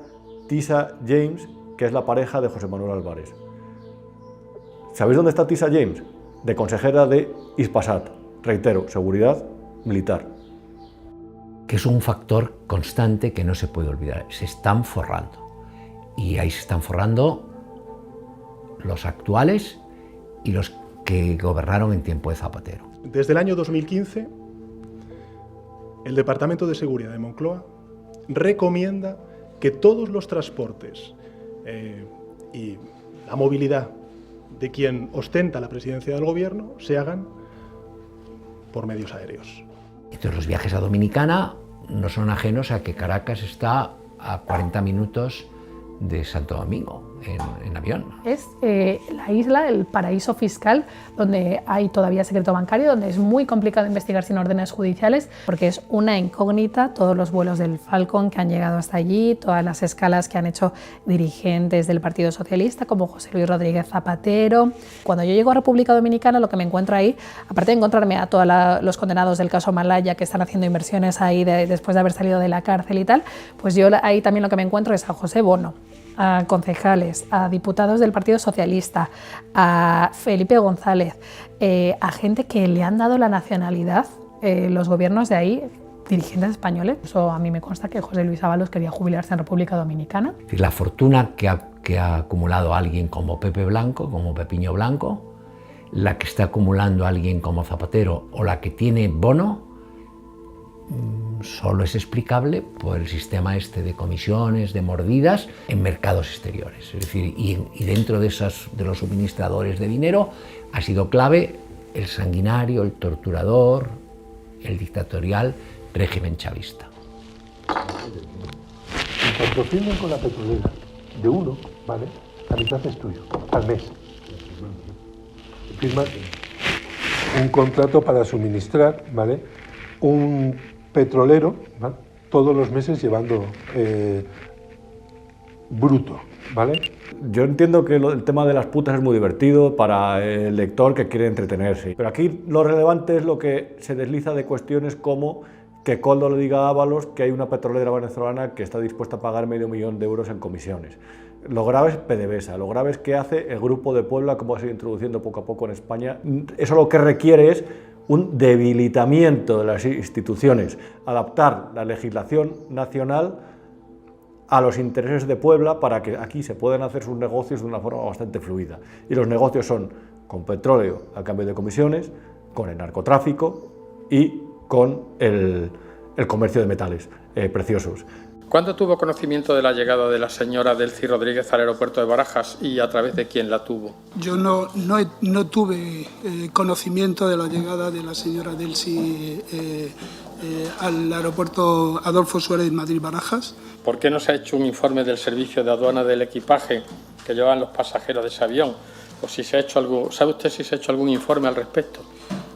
Tisa James, que es la pareja de José Manuel Álvarez. ¿Sabéis dónde está Tisa James? De consejera de Hispasat. Reitero, seguridad militar. Que es un factor constante que no se puede olvidar. Se están forrando. Y ahí se están forrando los actuales y los que gobernaron en tiempo de Zapatero. Desde el año 2015, el Departamento de Seguridad de Moncloa recomienda que todos los transportes y la movilidad de quien ostenta la presidencia del gobierno se hagan por medios aéreos. Entonces los viajes a Dominicana no son ajenos a que Caracas está a 40 minutos de Santo Domingo en avión. Es la isla, el paraíso fiscal, donde hay todavía secreto bancario, donde es muy complicado investigar sin órdenes judiciales, porque es una incógnita todos los vuelos del Falcon que han llegado hasta allí, todas las escalas que han hecho dirigentes del Partido Socialista, como José Luis Rodríguez Zapatero. Cuando yo llego a República Dominicana, lo que me encuentro ahí, aparte de encontrarme a todos los condenados del caso Malaya que están haciendo inversiones ahí después de haber salido de la cárcel y tal, pues yo ahí también lo que me encuentro es a José Bono, a concejales, a diputados del Partido Socialista, a Felipe González, a gente que le han dado la nacionalidad, los gobiernos de ahí, dirigentes españoles. Eso a mí me consta que José Luis Ábalos quería jubilarse en República Dominicana. La fortuna que ha acumulado alguien como Pepe Blanco, como Pepiño Blanco, la que está acumulando alguien como Zapatero o la que tiene Bono, solo es explicable por el sistema este de comisiones, de mordidas en mercados exteriores. Es decir, y dentro de los suministradores de dinero ha sido clave el sanguinario, el torturador, el dictatorial régimen chavista. En cuanto firmen con la petrolera de uno, ¿vale? La mitad es tuyo, al mes. Firman un contrato para suministrar, ¿vale? Un petrolero, ¿vale? Todos los meses llevando bruto, ¿vale? Yo entiendo que el tema de las putas es muy divertido para el lector que quiere entretenerse, pero aquí lo relevante es lo que se desliza de cuestiones como que Koldo le diga a Ábalos que hay una petrolera venezolana que está dispuesta a pagar $500.000 de euros en comisiones. Lo grave es PDVSA, lo grave es que hace el Grupo de Puebla, como se ha ido introduciendo poco a poco en España. Eso lo que requiere es un debilitamiento de las instituciones, adaptar la legislación nacional a los intereses de Puebla para que aquí se puedan hacer sus negocios de una forma bastante fluida. Y los negocios son con petróleo a cambio de comisiones, con el narcotráfico y con el comercio de metales preciosos. ¿Cuándo tuvo conocimiento de la llegada de la señora Delcy Rodríguez al aeropuerto de Barajas y a través de quién la tuvo? Yo no tuve conocimiento de la llegada de la señora Delcy al aeropuerto Adolfo Suárez Madrid-Barajas. ¿Por qué no se ha hecho un informe del servicio de aduana del equipaje que llevaban los pasajeros de ese avión? O si se ha hecho algo, ¿sabe usted si se ha hecho algún informe al respecto?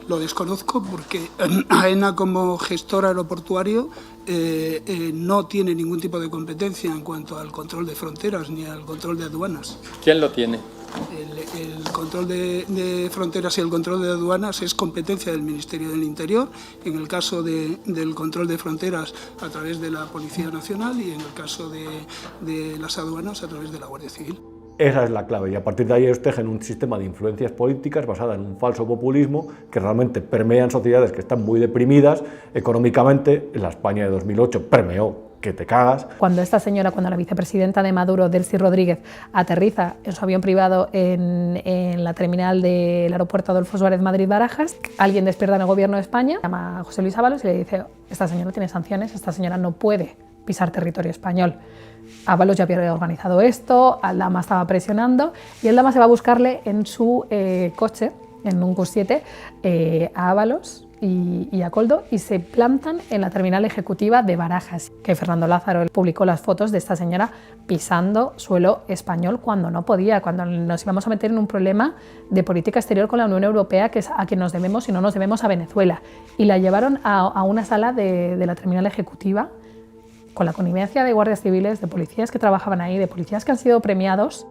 Lo desconozco porque AENA, como gestor aeroportuario, no tiene ningún tipo de competencia en cuanto al control de fronteras ni al control de aduanas. ¿Quién lo tiene? El control de fronteras y el control de aduanas es competencia del Ministerio del Interior, en el caso del control de fronteras a través de la Policía Nacional y en el caso de las aduanas a través de la Guardia Civil. Esa es la clave, y a partir de ahí ellos tejen un sistema de influencias políticas basada en un falso populismo que realmente permea en sociedades que están muy deprimidas económicamente. En la España de 2008 permeó que te cagas. Cuando la vicepresidenta de Maduro, Delcy Rodríguez, aterriza en su avión privado en la terminal del aeropuerto Adolfo Suárez Madrid-Barajas, alguien despierta en el gobierno de España, llama a José Luis Ábalos y le dice: esta señora tiene sanciones, esta señora no puede pisar territorio español. Ábalos ya había organizado esto, Aldama estaba presionando y Aldama se va a buscarle en su coche, en un Q7, a Ábalos y a Koldo, y se plantan en la terminal ejecutiva de Barajas, que Fernando Lázaro publicó las fotos de esta señora pisando suelo español cuando no podía, cuando nos íbamos a meter en un problema de política exterior con la Unión Europea, que es a quien nos debemos y no nos debemos a Venezuela, y la llevaron a una sala de la terminal ejecutiva con la connivencia de guardias civiles, de policías que trabajaban ahí, de policías que han sido premiados.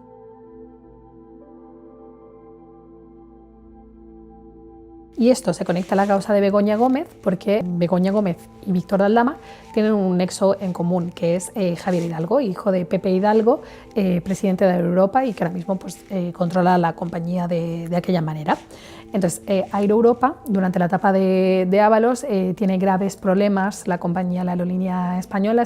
Y esto se conecta a la causa de Begoña Gómez, porque Begoña Gómez y Víctor de Aldama tienen un nexo en común, que es Javier Hidalgo, hijo de Pepe Hidalgo, presidente de Europa, y que ahora mismo controla la compañía de aquella manera. Entonces, Air Europa, durante la etapa de Ábalos, tiene graves problemas. La compañía, la aerolínea española,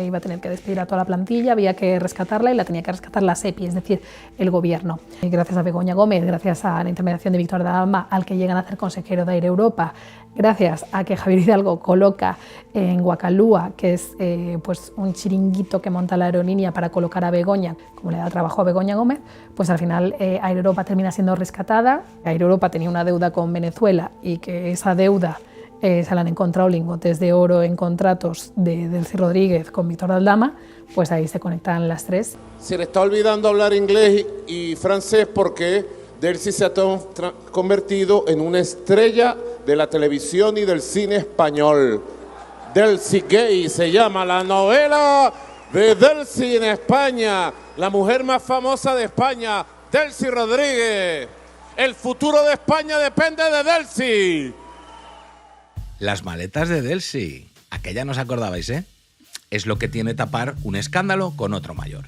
iba a tener que despedir a toda la plantilla, había que rescatarla y la tenía que rescatar la SEPI, es decir, el gobierno. Gracias a Begoña Gómez, gracias a la intermediación de Víctor de Aldama, al que llegan a hacer consejero de Air Europa, gracias a que Javier Hidalgo coloca en Guacalúa, que es un chiringuito que monta la aerolínea para colocar a Begoña, como le da trabajo a Begoña Gómez, pues al final Air Europa termina siendo rescatada. Air Europa tenía una deuda con Venezuela y que esa deuda se la han encontrado lingotes de oro en contratos de Delcy Rodríguez con Víctor de Aldama, pues ahí se conectan las tres. Se le está olvidando hablar inglés y francés porque Delcy se ha convertido en una estrella de la televisión y del cine español. Delcy Gay se llama la novela de Delcy en España, la mujer más famosa de España, Delcy Rodríguez. El futuro de España depende de Delcy. Las maletas de Delcy, aquella no os acordabais, ¿eh? Es lo que tiene tapar un escándalo con otro mayor.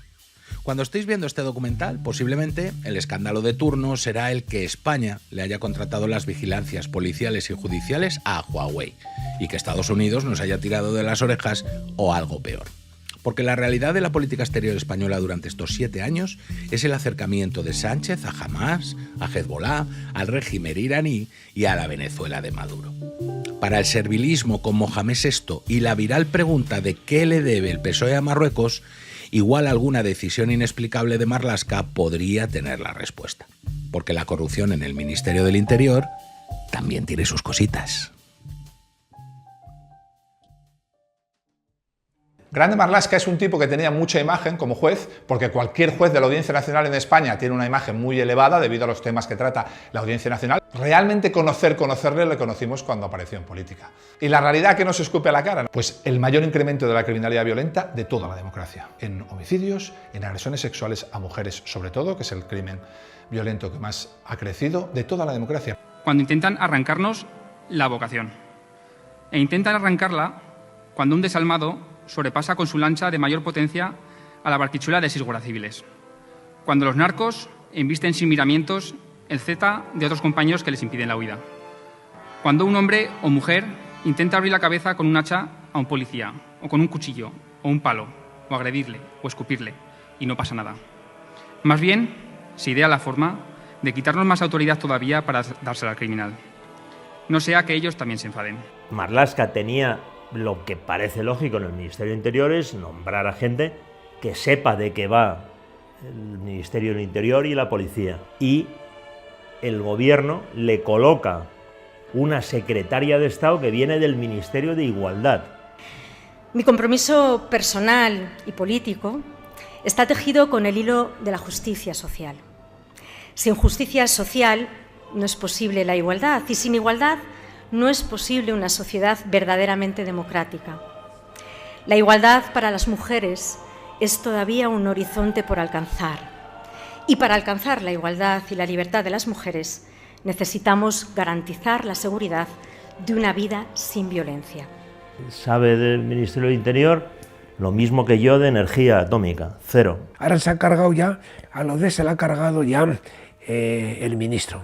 Cuando estéis viendo este documental, posiblemente el escándalo de turno será el que España le haya contratado las vigilancias policiales y judiciales a Huawei y que Estados Unidos nos haya tirado de las orejas o algo peor. Porque la realidad de la política exterior española durante estos 7 años es el acercamiento de Sánchez a Hamás, a Hezbollah, al régimen iraní y a la Venezuela de Maduro. Para el servilismo con Mohamed VI y la viral pregunta de qué le debe el PSOE a Marruecos, igual alguna decisión inexplicable de Marlaska podría tener la respuesta. Porque la corrupción en el Ministerio del Interior también tiene sus cositas. Grande Marlaska es un tipo que tenía mucha imagen como juez, porque cualquier juez de la Audiencia Nacional en España tiene una imagen muy elevada debido a los temas que trata la Audiencia Nacional. Realmente conocerle le conocimos cuando apareció en política. ¿Y la realidad que nos escupe a la cara? Pues el mayor incremento de la criminalidad violenta de toda la democracia. En homicidios, en agresiones sexuales a mujeres sobre todo, que es el crimen violento que más ha crecido de toda la democracia. Cuando intentan arrancarnos la vocación. E intentan arrancarla cuando un desalmado sobrepasa con su lancha de mayor potencia a la barquichuela de 6 guardias civiles. Cuando los narcos embisten sin miramientos el Z de otros compañeros que les impiden la huida. Cuando un hombre o mujer intenta abrir la cabeza con un hacha a un policía, o con un cuchillo, o un palo, o agredirle, o escupirle, y no pasa nada. Más bien, se idea la forma de quitarnos más autoridad todavía para dársela al criminal. No sea que ellos también se enfaden. Marlaska tenía lo que parece lógico en el Ministerio de Interior, es nombrar a gente que sepa de qué va el Ministerio del Interior y la policía. Y el gobierno le coloca una secretaria de Estado que viene del Ministerio de Igualdad. Mi compromiso personal y político está tejido con el hilo de la justicia social. Sin justicia social no es posible la igualdad y sin igualdad no es posible una sociedad verdaderamente democrática. La igualdad para las mujeres es todavía un horizonte por alcanzar. Y para alcanzar la igualdad y la libertad de las mujeres necesitamos garantizar la seguridad de una vida sin violencia. Sabe del Ministerio del Interior lo mismo que yo de energía atómica, cero. Ahora se ha cargado ya, a la UDEF se la ha cargado ya el ministro,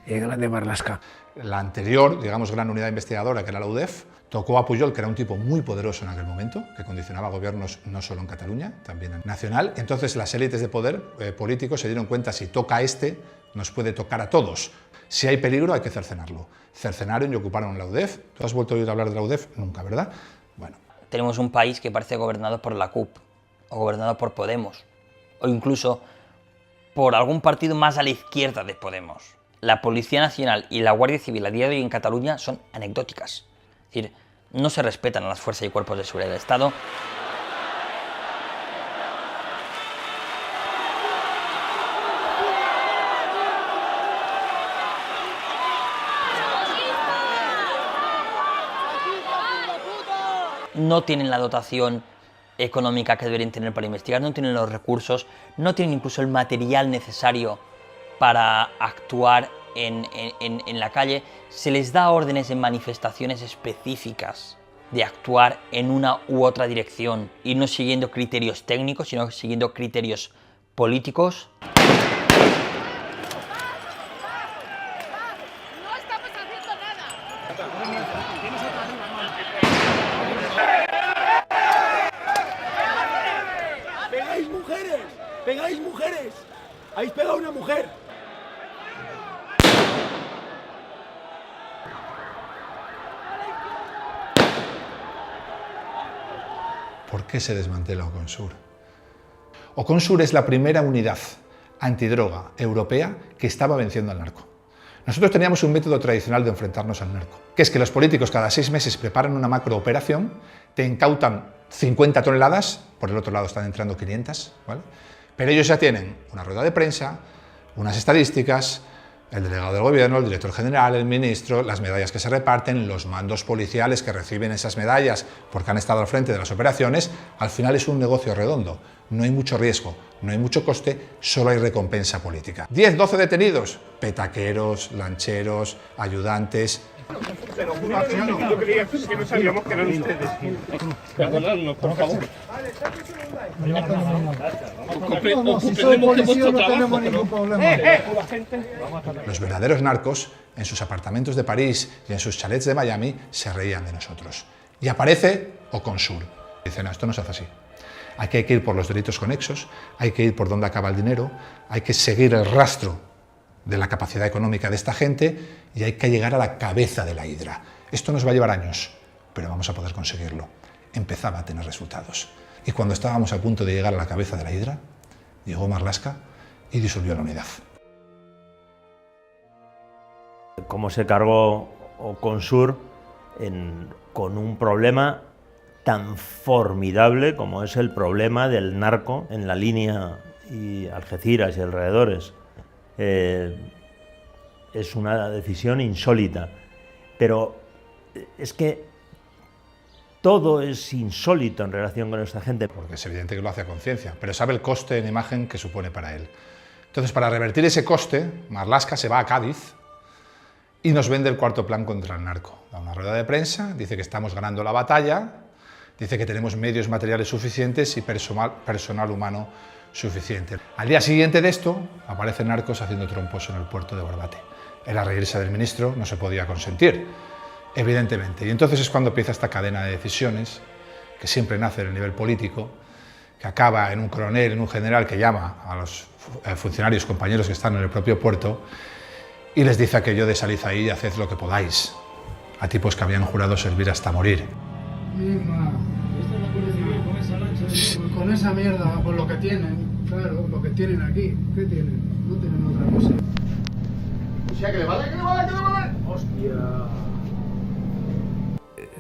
Grande Marlaska. La anterior, digamos, gran unidad investigadora, que era la UDEF, tocó a Pujol, que era un tipo muy poderoso en aquel momento, que condicionaba gobiernos no solo en Cataluña, también en nacional. Entonces las élites de poder político se dieron cuenta, si toca a este, nos puede tocar a todos. Si hay peligro, hay que cercenarlo. Cercenaron y ocuparon la UDEF. ¿Tú has vuelto a oír hablar de la UDEF? Nunca, ¿verdad? Bueno. Tenemos un país que parece gobernado por la CUP, o gobernado por Podemos, o incluso por algún partido más a la izquierda de Podemos. La Policía Nacional y la Guardia Civil a día de hoy en Cataluña son anecdóticas. Es decir, no se respetan a las fuerzas y cuerpos de seguridad del Estado. No tienen la dotación económica que deberían tener para investigar, no tienen los recursos, no tienen incluso el material necesario para actuar en la calle. Se les da órdenes en manifestaciones específicas de actuar en una u otra dirección y no siguiendo criterios técnicos, sino siguiendo criterios políticos. ¡Pegáis mujeres! ¡Pegáis mujeres! ¡Habéis pegado a una mujer! ¿Por qué se desmantela Oconsur? Oconsur es la primera unidad antidroga europea que estaba venciendo al narco. Nosotros teníamos un método tradicional de enfrentarnos al narco, que es que los políticos cada 6 meses preparan una macrooperación, te incautan 50 toneladas, por el otro lado están entrando 500, ¿vale? Pero ellos ya tienen una rueda de prensa, unas estadísticas, el delegado del gobierno, el director general, el ministro, las medallas que se reparten, los mandos policiales que reciben esas medallas porque han estado al frente de las operaciones. Al final es un negocio redondo, no hay mucho riesgo, no hay mucho coste, solo hay recompensa política. 10, 12 detenidos, petaqueros, lancheros, ayudantes. Pero yo creía que no sabíamos que eran ustedes. Perdonadnos, por favor. Si soy policía no tenemos ningún problema. Los verdaderos narcos, en sus apartamentos de París y en sus chalets de Miami, se reían de nosotros. Y aparece Oconsur. Dicen, no, esto no se hace así. Aquí hay que ir por los delitos conexos, hay que ir por dónde acaba el dinero, hay que seguir el rastro de la capacidad económica de esta gente y hay que llegar a la cabeza de la hidra. Esto nos va a llevar años, pero vamos a poder conseguirlo. Empezaba a tener resultados. Y cuando estábamos a punto de llegar a la cabeza de la hidra, llegó Marlaska y disolvió la unidad. Cómo se cargó Oconsur con un problema tan formidable como es el problema del narco en la línea y Algeciras y alrededores. Es una decisión insólita, pero es que todo es insólito en relación con esta gente. Porque es evidente que lo hace a conciencia, pero sabe el coste en imagen que supone para él. Entonces, para revertir ese coste, Marlaska se va a Cádiz y nos vende el cuarto plan contra el narco. Da una rueda de prensa, dice que estamos ganando la batalla, dice que tenemos medios materiales suficientes y personal humano suficiente. Al día siguiente de esto, aparecen narcos haciendo trompos en el puerto de Barbate. Era reírse del ministro, no se podía consentir, evidentemente. Y entonces es cuando empieza esta cadena de decisiones, que siempre nace en el nivel político, que acaba en un coronel, en un general que llama a los funcionarios, compañeros que están en el propio puerto, y les dice aquello de salid ahí y haced lo que podáis, a tipos que habían jurado servir hasta morir. Con esa mierda, por lo que tienen, claro, lo que tienen aquí, ¿qué tienen? No tienen otra cosa. sea, que le vale, que le vale, que le vale. Hostia.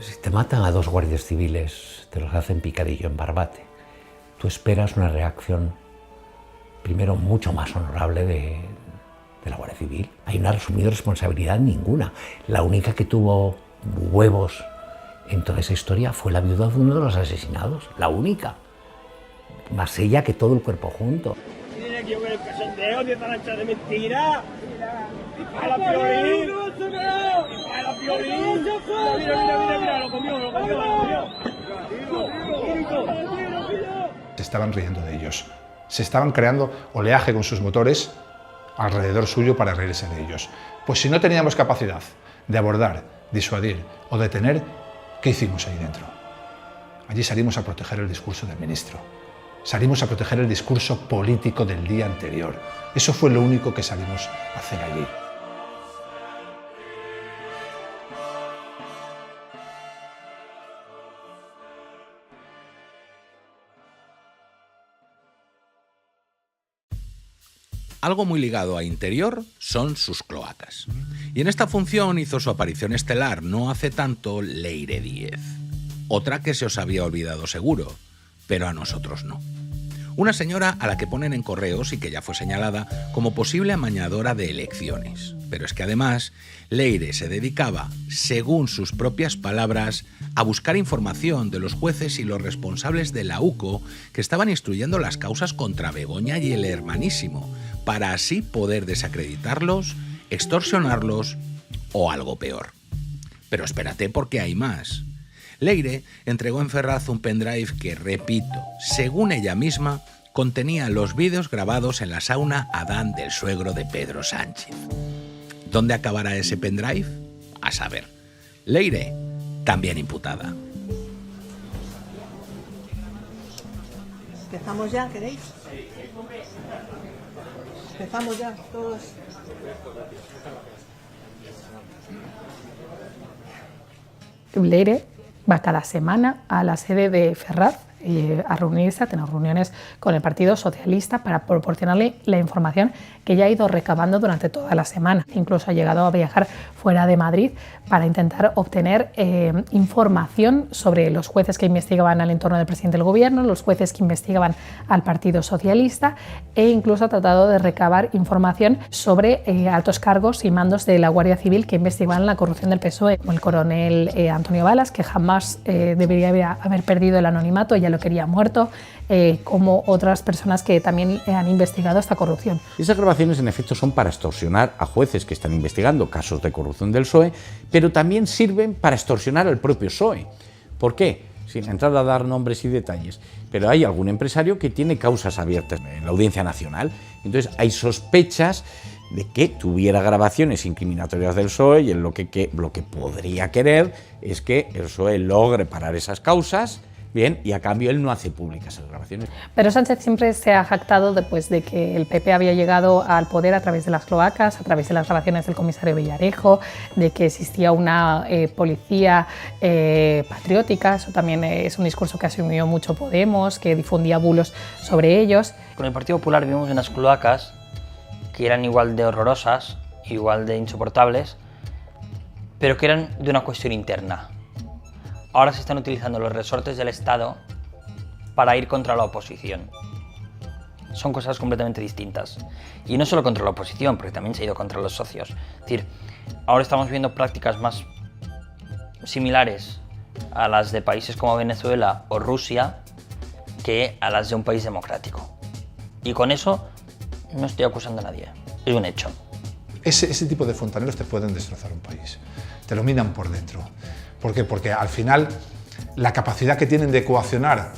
Si te matan a 2 guardias civiles, te los hacen picadillo en Barbate, tú esperas una reacción, primero, mucho más honorable de la Guardia Civil. Ahí no ha asumido responsabilidad ninguna. La única que tuvo huevos en toda esa historia fue la viuda de uno de los asesinados, la única. Más ella que todo el cuerpo junto. Miren aquí el cachondeo, de esta lancha de mentira. ¡Dispara la Piolín! ¡Dispara la Piolín! Mira, lo comió. Se estaban riendo de ellos. Se estaban creando oleaje con sus motores alrededor suyo para reírse de ellos. Pues si no teníamos capacidad de abordar, disuadir o detener, ¿qué hicimos ahí dentro? Allí salimos a proteger el discurso del ministro. Salimos a proteger el discurso político del día anterior. Eso fue lo único que salimos a hacer allí. Algo muy ligado a Interior son sus cloacas. Y en esta función hizo su aparición estelar no hace tanto Leire Díez. Otra que se os había olvidado seguro, pero a nosotros no. Una señora a la que ponen en Correos y que ya fue señalada como posible amañadora de elecciones. Pero es que además, Leire se dedicaba, según sus propias palabras, a buscar información de los jueces y los responsables de la UCO que estaban instruyendo las causas contra Begoña y el hermanísimo, para así poder desacreditarlos, extorsionarlos o algo peor. Pero espérate, porque hay más. Leire entregó en Ferraz un pendrive que, repito, según ella misma, contenía los vídeos grabados en la sauna Adán del suegro de Pedro Sánchez. ¿Dónde acabará ese pendrive? A saber. Leire, también imputada. ¿Empezamos ya, queréis? Empezamos ya, todos. Leire va cada semana a la sede de Ferraz a reunirse, a tener reuniones con el Partido Socialista para proporcionarle la información que ya ha ido recabando durante toda la semana. Incluso ha llegado a viajar fuera de Madrid para intentar obtener información sobre los jueces que investigaban al entorno del presidente del gobierno, los jueces que investigaban al Partido Socialista, e incluso ha tratado de recabar información sobre altos cargos y mandos de la Guardia Civil que investigaban la corrupción del PSOE, como el coronel Antonio Balas, que jamás debería haber perdido el anonimato, ya lo quería muerto, como otras personas que también han investigado esta corrupción. Esas grabaciones en efecto son para extorsionar a jueces que están investigando casos de corrupción del PSOE, pero también sirven para extorsionar al propio PSOE. ¿Por qué? Sin entrar a dar nombres y detalles, pero hay algún empresario que tiene causas abiertas en la Audiencia Nacional. Entonces hay sospechas de que tuviera grabaciones incriminatorias del PSOE, y lo que podría querer es que el PSOE logre parar esas causas. Bien, y a cambio él no hace públicas esas grabaciones. Pero Sánchez siempre se ha jactado de que el PP había llegado al poder a través de las cloacas, a través de las grabaciones del comisario Villarejo, de que existía una policía patriótica. Eso también es un discurso que asumió mucho Podemos, que difundía bulos sobre ellos. Con el Partido Popular vivimos unas cloacas que eran igual de horrorosas, igual de insoportables, pero que eran de una cuestión interna. Ahora se están utilizando los resortes del Estado para ir contra la oposición. Son cosas completamente distintas. Y no solo contra la oposición, porque también se ha ido contra los socios. Es decir, ahora estamos viendo prácticas más similares a las de países como Venezuela o Rusia que a las de un país democrático. Y con eso no estoy acusando a nadie, es un hecho. Ese tipo de fontaneros te pueden destrozar un país, te lo minan por dentro. ¿Por qué? Porque al final la capacidad que tienen de coaccionar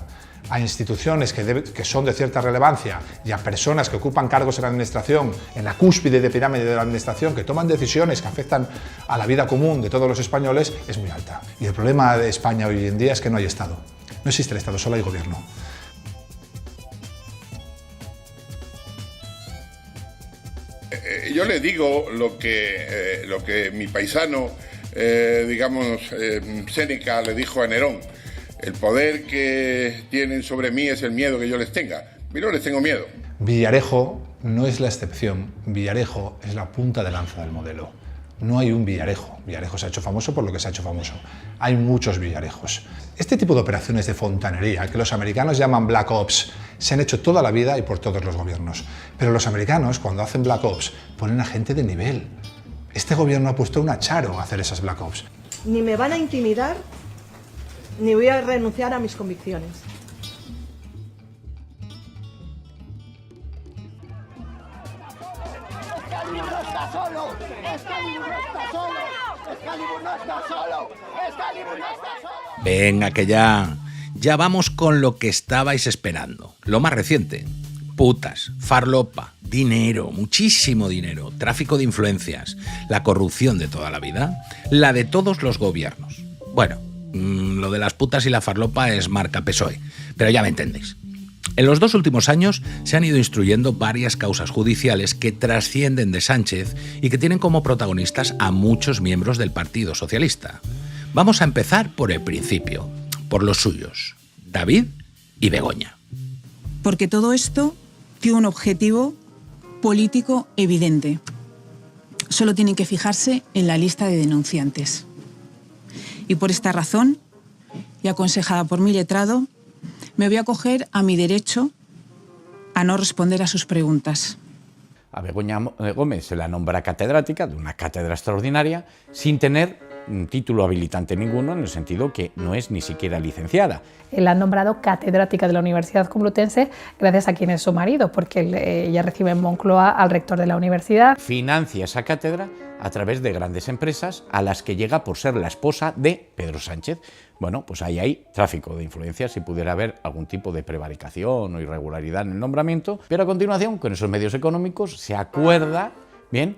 a instituciones que son de cierta relevancia y a personas que ocupan cargos en la administración, en la cúspide de pirámide de la administración, que toman decisiones que afectan a la vida común de todos los españoles, es muy alta. Y el problema de España hoy en día es que no hay Estado. No existe el Estado, solo hay gobierno. Yo le digo lo que mi paisano, Séneca le dijo a Nerón: el poder que tienen sobre mí es el miedo que yo les tenga. Yo no les tengo miedo. Villarejo no es la excepción, Villarejo es la punta de lanza del modelo. No hay un Villarejo. Villarejo se ha hecho famoso por lo que se ha hecho famoso. Hay muchos Villarejos. Este tipo de operaciones de fontanería, que los americanos llaman Black Ops, se han hecho toda la vida y por todos los gobiernos. Pero los americanos, cuando hacen Black Ops, ponen a gente de nivel. Este gobierno ha puesto una Charo a hacer esas Black Ops. Ni me van a intimidar, ni voy a renunciar a mis convicciones. Excalibur no está solo, Excalibur no está solo, Excalibur no está solo, Excalibur no está solo. Venga, que ya vamos con lo que estabais esperando. Lo más reciente. Putas, farlopa, dinero, muchísimo dinero, tráfico de influencias, la corrupción de toda la vida, la de todos los gobiernos. Bueno, lo de las putas y la farlopa es marca PSOE, pero ya me entendéis. En los 2 últimos años se han ido instruyendo varias causas judiciales que trascienden de Sánchez y que tienen como protagonistas a muchos miembros del Partido Socialista. Vamos a empezar por el principio, por los suyos, David y Begoña. Porque todo esto tiene un objetivo político evidente. Solo tienen que fijarse en la lista de denunciantes. Y por esta razón, y aconsejada por mi letrado, me voy a acoger a mi derecho a no responder a sus preguntas. A Begoña Gómez se la nombra catedrática de una cátedra extraordinaria sin tener título habilitante ninguno, en el sentido que no es ni siquiera licenciada. La han nombrado catedrática de la Universidad Complutense gracias a quien es su marido, porque ella recibe en Moncloa al rector de la universidad. Financia esa cátedra a través de grandes empresas a las que llega por ser la esposa de Pedro Sánchez. Bueno, pues ahí hay tráfico de influencias, si pudiera haber algún tipo de prevaricación o irregularidad en el nombramiento, pero a continuación, con esos medios económicos, se acuerda, bien,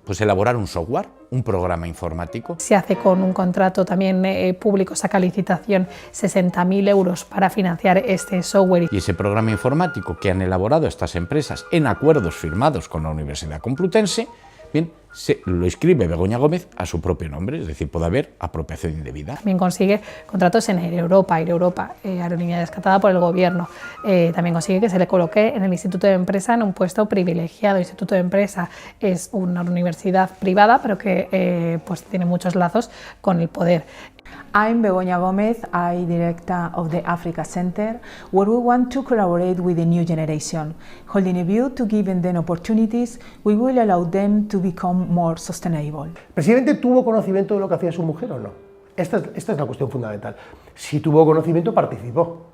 pues elaborar un software, un programa informático. Se hace con un contrato también público, saca licitación 60.000 euros para financiar este software. Y ese programa informático que han elaborado estas empresas en acuerdos firmados con la Universidad Complutense, bien, se lo inscribe Begoña Gómez a su propio nombre, es decir, puede haber apropiación indebida. También consigue contratos en Air Europa, aerolínea descartada por el gobierno. También consigue que se le coloque en el Instituto de Empresa en un puesto privilegiado. El Instituto de Empresa es una universidad privada, pero que pues tiene muchos lazos con el poder. I'm Begoña Gómez, I'm Director of the Africa Center, where we want to collaborate with the new generation. Holding a view to giving them opportunities, we will allow them to become more sustainable. ¿El presidente tuvo conocimiento de lo que hacía su mujer o no? Esta es la cuestión fundamental. Si tuvo conocimiento, participó.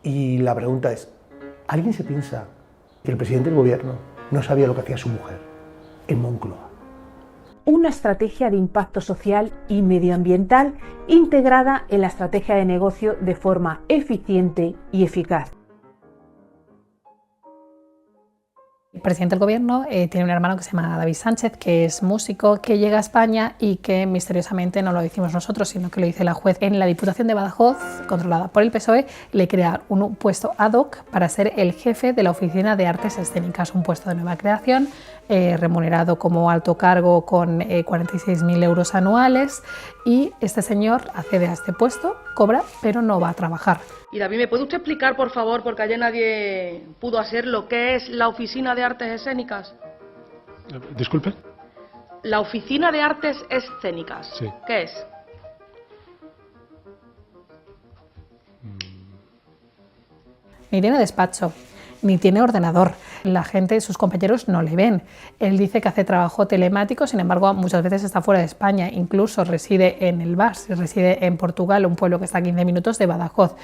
Y la pregunta es, ¿alguien se piensa que el presidente del gobierno no sabía lo que hacía su mujer en Moncloa? Una estrategia de impacto social y medioambiental integrada en la estrategia de negocio de forma eficiente y eficaz. El presidente del gobierno tiene un hermano que se llama David Sánchez, que es músico, que llega a España y que misteriosamente no lo decimos nosotros, sino que lo dice la juez. En la Diputación de Badajoz, controlada por el PSOE, le crea un puesto ad hoc para ser el jefe de la Oficina de Artes Escénicas, un puesto de nueva creación, remunerado como alto cargo con 46.000 euros anuales, y este señor accede a este puesto, cobra, pero no va a trabajar. Y David, ¿me puede usted explicar, por favor, porque ayer nadie pudo hacer lo que es la Oficina de Artes Escénicas? Disculpe. La Oficina de Artes Escénicas. Sí. ¿Qué es? Ni tiene despacho, ni tiene ordenador. La gente, sus compañeros no le ven. Él dice que hace trabajo telemático, sin embargo, muchas veces está fuera de España. Incluso reside en el Bas, reside en Portugal, un pueblo que está a 15 minutos de Badajoz.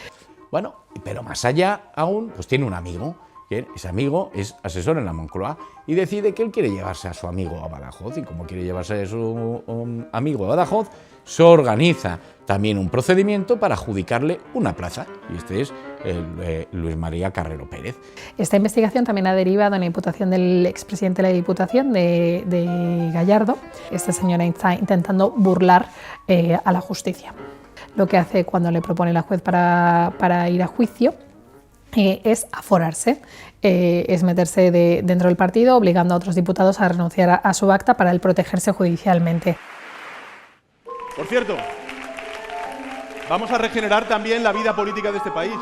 Bueno, pero más allá aún, pues tiene un amigo, que ese amigo es asesor en la Moncloa y decide que él quiere llevarse a su amigo a Badajoz, y como quiere llevarse a su amigo a Badajoz, se organiza también un procedimiento para adjudicarle una plaza, y este es Luis María Carrero Pérez. Esta investigación también ha derivado en la imputación del expresidente de la Diputación, de Gallardo. Este señor está intentando burlar a la justicia. Lo que hace cuando le propone la juez para ir a juicio es aforarse, es meterse dentro del partido, obligando a otros diputados a renunciar a su acta para él protegerse judicialmente. Por cierto, vamos a regenerar también la vida política de este país.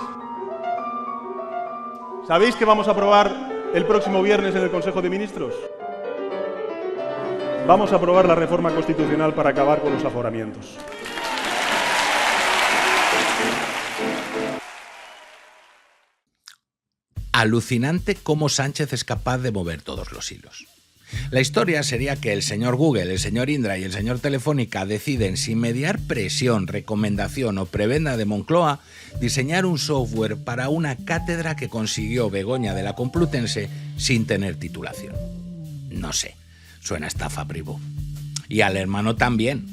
¿Sabéis qué vamos a aprobar el próximo viernes en el Consejo de Ministros? Vamos a aprobar la reforma constitucional para acabar con los aforamientos. Alucinante cómo Sánchez es capaz de mover todos los hilos. La historia sería que el señor Google, el señor Indra y el señor Telefónica deciden, sin mediar presión, recomendación o prebenda de Moncloa, diseñar un software para una cátedra que consiguió Begoña de la Complutense sin tener titulación. No sé, suena a estafa privó. Y al hermano también.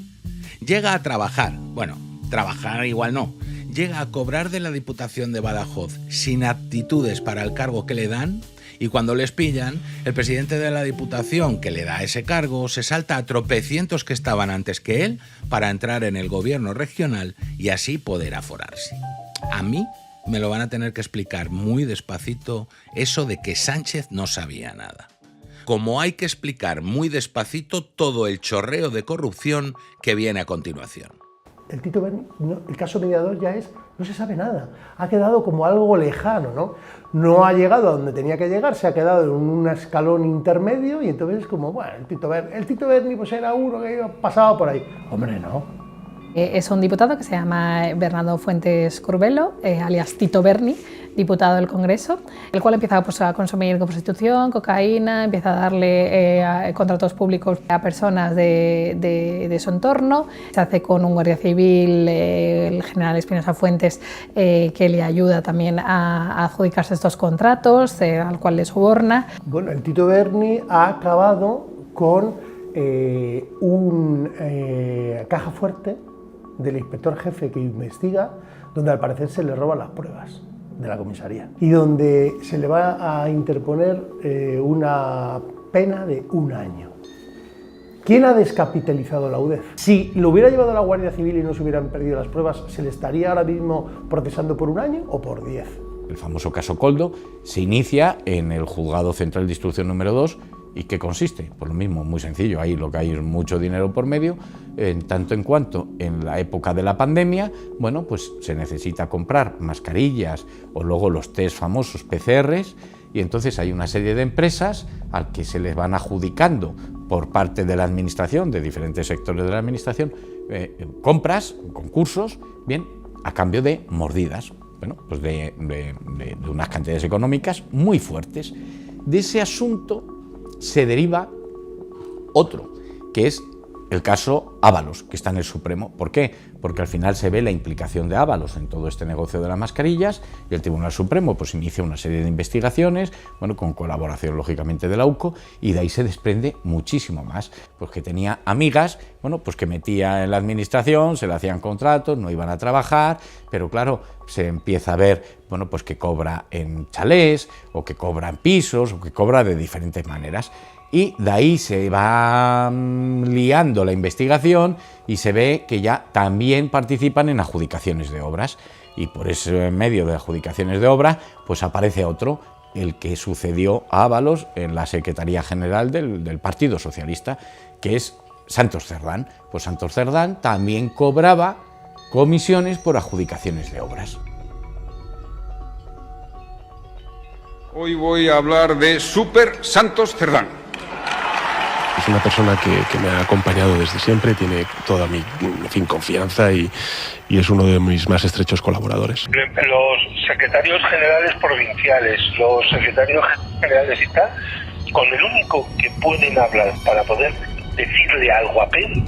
Llega a trabajar, bueno, trabajar igual no, llega a cobrar de la Diputación de Badajoz sin aptitudes para el cargo que le dan. Y cuando les pillan, el presidente de la Diputación que le da ese cargo se salta a tropecientos que estaban antes que él para entrar en el gobierno regional y así poder aforarse. A mí me lo van a tener que explicar muy despacito eso de que Sánchez no sabía nada. Como hay que explicar muy despacito todo el chorreo de corrupción que viene a continuación. El Tito Berni, el caso mediador ya es, no se sabe nada, ha quedado como algo lejano, ¿no? No ha llegado a donde tenía que llegar, se ha quedado en un escalón intermedio y entonces es como, bueno, el Tito Berni pues era uno que pasaba por ahí. Hombre, no. Es un diputado que se llama Bernardo Fuentes Curbelo, alias Tito Berni, diputado del Congreso, el cual empieza pues, a consumir prostitución, cocaína, empieza a darle contratos públicos a personas de su entorno, se hace con un guardia civil, el general Espinosa Fuentes, que le ayuda también a adjudicarse estos contratos, al cual le soborna. Bueno, el Tito Berni ha acabado con un caja fuerte del inspector jefe que investiga, donde al parecer se le roban las pruebas de la comisaría y donde se le va a interponer una pena de 1 año. ¿Quién ha descapitalizado la UDEF? Si lo hubiera llevado a la Guardia Civil y no se hubieran perdido las pruebas, ¿se le estaría ahora mismo procesando por 1 año o por 10? El famoso caso Koldo se inicia en el Juzgado Central de Instrucción número 2. ¿Y qué consiste? Pues lo mismo, muy sencillo, ahí lo que hay es mucho dinero por medio, en tanto en cuanto en la época de la pandemia, bueno, pues se necesita comprar mascarillas o luego los test famosos PCRs y entonces hay una serie de empresas al que se les van adjudicando por parte de la administración, de diferentes sectores de la administración, compras, concursos, bien, a cambio de mordidas, bueno, pues de unas cantidades económicas muy fuertes. De ese asunto se deriva otro, que es el caso Ábalos, que está en el Supremo. ¿Por qué? Porque al final se ve la implicación de Ábalos en todo este negocio de las mascarillas y el Tribunal Supremo pues inicia una serie de investigaciones, bueno, con colaboración lógicamente de la UCO, y de ahí se desprende muchísimo más, pues que tenía amigas, bueno, pues que metía en la administración, se le hacían contratos, no iban a trabajar, pero claro, se empieza a ver, bueno, pues que cobra en chalés, o que cobra en pisos, o que cobra de diferentes maneras. Y de ahí se va liando la investigación y se ve que ya también participan en adjudicaciones de obras. Y por ese medio de adjudicaciones de obras, pues aparece otro, el que sucedió a Ábalos en la Secretaría General del Partido Socialista, que es Santos Cerdán. Pues Santos Cerdán también cobraba comisiones por adjudicaciones de obras. Hoy voy a hablar de Super Santos Cerdán. Es una persona que me ha acompañado desde siempre, tiene toda mi confianza y es uno de mis más estrechos colaboradores. Los secretarios generales provinciales, los secretarios generales y tal, con el único que pueden hablar para poder decirle algo a Pedro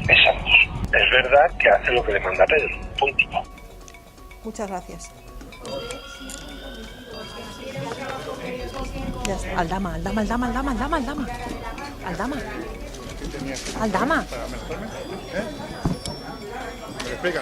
es Santos. Es verdad que hace lo que le manda Pedro, punto. Muchas gracias. Ya está. Aldama. Explica.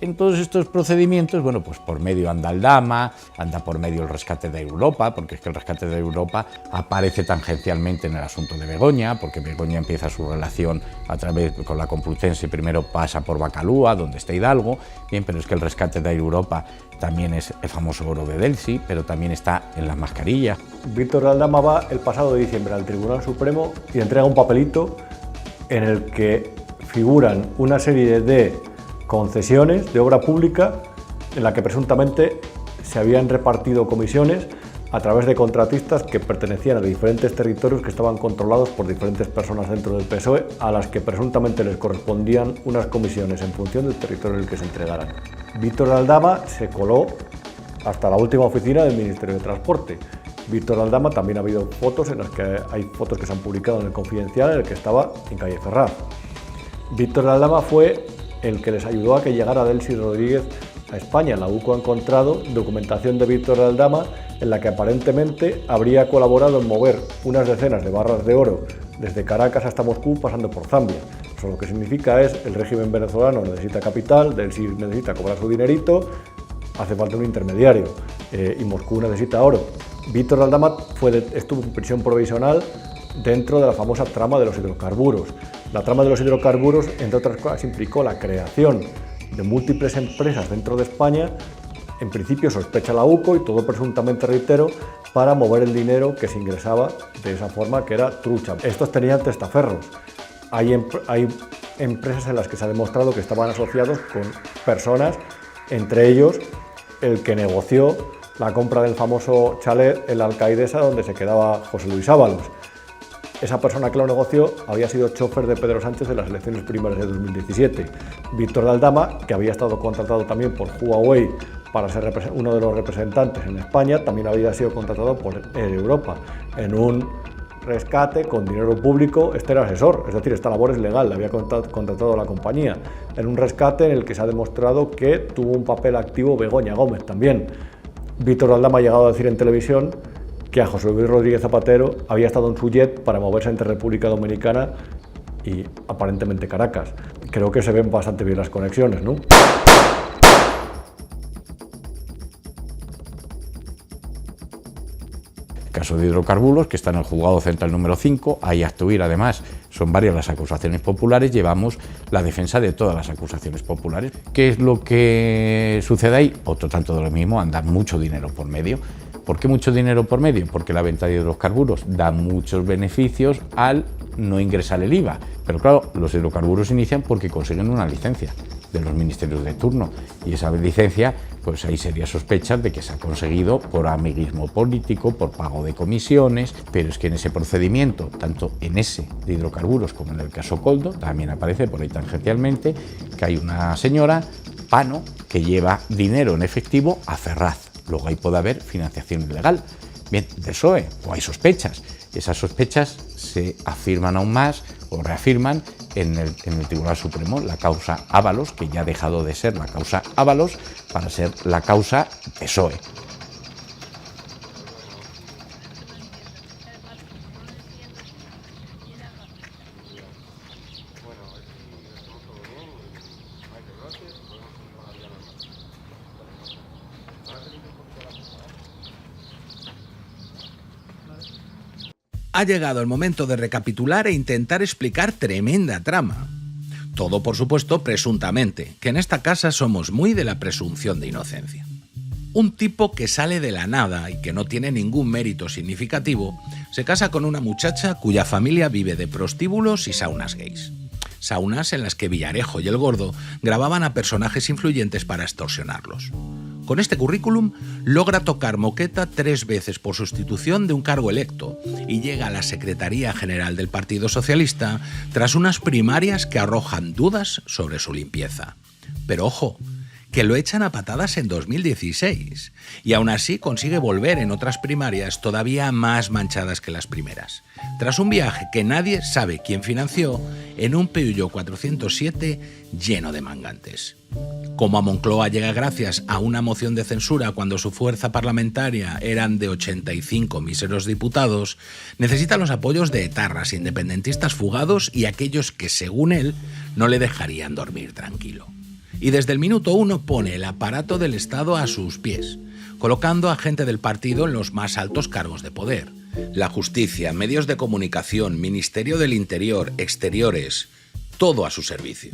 En todos estos procedimientos, bueno, pues por medio anda Aldama, anda por medio el rescate de Europa, porque es que el rescate de Europa aparece tangencialmente en el asunto de Begoña, porque Begoña empieza su relación a través con la Complutense, primero pasa por Bacalúa, donde está Hidalgo, bien, pero es que el rescate de Europa también es el famoso oro de Delcy, pero también está en las mascarillas. Víctor Aldama va el pasado de diciembre al Tribunal Supremo y entrega un papelito en el que figuran una serie de concesiones de obra pública en la que presuntamente se habían repartido comisiones a través de contratistas que pertenecían a diferentes territorios que estaban controlados por diferentes personas dentro del PSOE, a las que presuntamente les correspondían unas comisiones en función del territorio en el que se entregaran. Víctor de Aldama se coló hasta la última oficina del Ministerio de Transporte. Víctor de Aldama también ha habido fotos en las que hay fotos que se han publicado en el Confidencial en el que estaba en calle Ferraz. Víctor de Aldama fue el que les ayudó a que llegara Delcy Rodríguez a España. La UCO ha encontrado documentación de Víctor de Aldama en la que aparentemente habría colaborado en mover unas decenas de barras de oro desde Caracas hasta Moscú pasando por Zambia. Eso lo que significa es el régimen venezolano necesita capital, Delcy necesita cobrar su dinerito, hace falta un intermediario y Moscú necesita oro. Víctor de Aldama estuvo en prisión provisional dentro de la famosa trama de los hidrocarburos. La trama de los hidrocarburos, entre otras cosas, implicó la creación de múltiples empresas dentro de España. En principio sospecha la UCO y todo presuntamente, reitero, para mover el dinero que se ingresaba de esa forma que era trucha. Estos tenían testaferros. Hay empresas en las que se ha demostrado que estaban asociados con personas, entre ellos el que negoció la compra del famoso chalet en la Alcaidesa donde se quedaba José Luis Ábalos. Esa persona que lo negoció había sido chofer de Pedro Sánchez en las elecciones primarias de 2017. Víctor de Aldama, que había estado contratado también por Huawei para ser uno de los representantes en España, también había sido contratado por Air Europa en un rescate con dinero público. Este era asesor, es decir, esta labor es legal, le había contratado a la compañía, en un rescate en el que se ha demostrado que tuvo un papel activo Begoña Gómez también. Víctor de Aldama ha llegado a decir en televisión que a José Luis Rodríguez Zapatero había estado en su jet para moverse entre República Dominicana y aparentemente Caracas. Creo que se ven bastante bien las conexiones, ¿no? Caso de hidrocarburos, que está en el juzgado central número 5, hay acto huir, además, son varias las acusaciones populares, llevamos la defensa de todas las acusaciones populares. ¿Qué es lo que sucede ahí? Otro tanto de lo mismo, anda mucho dinero por medio. ¿Por qué mucho dinero por medio? Porque la venta de hidrocarburos da muchos beneficios al no ingresar el IVA. Pero claro, los hidrocarburos inician porque consiguen una licencia de los ministerios de turno y esa licencia, pues hay serias sospechas de que se ha conseguido por amiguismo político, por pago de comisiones, pero es que en ese procedimiento, tanto en ese de hidrocarburos como en el caso Coldo, también aparece por ahí tangencialmente que hay una señora, Pano, que lleva dinero en efectivo a Ferraz. Luego ahí puede haber financiación ilegal, bien, del PSOE, o hay sospechas. Esas sospechas se afirman aún más o reafirman en el Tribunal Supremo, la causa Ábalos, que ya ha dejado de ser la causa Ábalos para ser la causa PSOE. Ha llegado el momento de recapitular e intentar explicar tremenda trama. Todo, por supuesto, presuntamente, que en esta casa somos muy de la presunción de inocencia. Un tipo que sale de la nada y que no tiene ningún mérito significativo, se casa con una muchacha cuya familia vive de prostíbulos y saunas gays. Saunas en las que Villarejo y el Gordo grababan a personajes influyentes para extorsionarlos. Con este currículum logra tocar moqueta 3 veces por sustitución de un cargo electo y llega a la Secretaría General del Partido Socialista tras unas primarias que arrojan dudas sobre su limpieza. Pero ojo, que lo echan a patadas en 2016 y aún así consigue volver en otras primarias todavía más manchadas que las primeras, tras un viaje que nadie sabe quién financió en un Peugeot 407 lleno de mangantes. Como a Moncloa llega gracias a una moción de censura cuando su fuerza parlamentaria eran de 85 míseros diputados, necesita los apoyos de etarras, independentistas fugados y aquellos que, según él, no le dejarían dormir tranquilo. Y desde el minuto 1 pone el aparato del Estado a sus pies, colocando a gente del partido en los más altos cargos de poder. La justicia, medios de comunicación, Ministerio del Interior, Exteriores, todo a su servicio.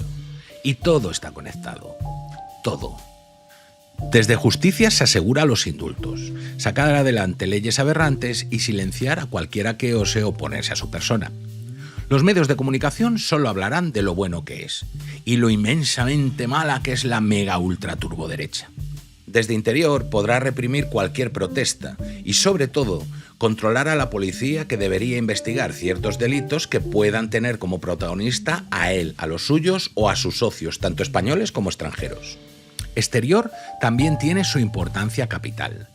Y todo está conectado. Todo. Desde justicia se asegura los indultos, sacar adelante leyes aberrantes y silenciar a cualquiera que ose oponerse a su persona. Los medios de comunicación solo hablarán de lo bueno que es y lo inmensamente mala que es la mega ultra turboderecha. Desde Interior podrá reprimir cualquier protesta y, sobre todo, controlar a la policía, que debería investigar ciertos delitos que puedan tener como protagonista a él, a los suyos o a sus socios, tanto españoles como extranjeros. Exterior también tiene su importancia capital.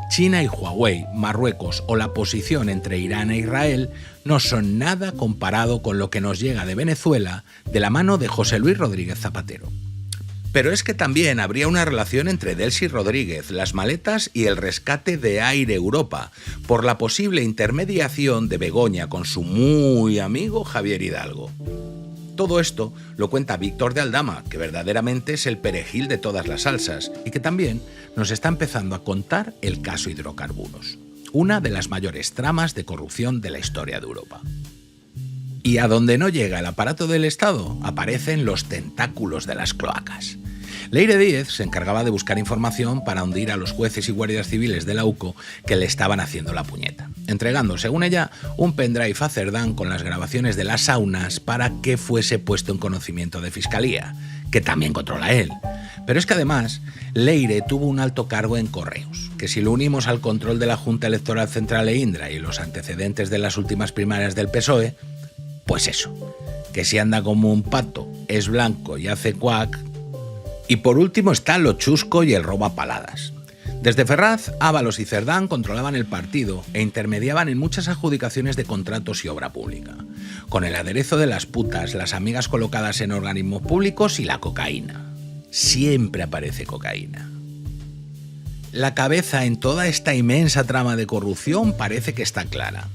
China y Huawei, Marruecos o la posición entre Irán e Israel no son nada comparado con lo que nos llega de Venezuela de la mano de José Luis Rodríguez Zapatero. Pero es que también habría una relación entre Delcy Rodríguez, las maletas y el rescate de Air Europa, por la posible intermediación de Begoña con su muy amigo Javier Hidalgo. Todo esto lo cuenta Víctor de Aldama, que verdaderamente es el perejil de todas las salsas y que también nos está empezando a contar el caso Hidrocarburos, una de las mayores tramas de corrupción de la historia de Europa. Y a donde no llega el aparato del Estado, aparecen los tentáculos de las cloacas. Leire Díez se encargaba de buscar información para hundir a los jueces y guardias civiles de la UCO que le estaban haciendo la puñeta, entregando, según ella, un pendrive a Cerdán con las grabaciones de las saunas para que fuese puesto en conocimiento de Fiscalía, que también controla él. Pero es que además, Leire tuvo un alto cargo en Correos, que si lo unimos al control de la Junta Electoral Central e Indra y los antecedentes de las últimas primarias del PSOE, pues eso, que si anda como un pato, es blanco y hace cuac. Y por último está lo chusco y el robo a paladas. Desde Ferraz, Ábalos y Cerdán controlaban el partido e intermediaban en muchas adjudicaciones de contratos y obra pública, con el aderezo de las putas, las amigas colocadas en organismos públicos y la cocaína. Siempre aparece cocaína. La cabeza en toda esta inmensa trama de corrupción parece que está clara.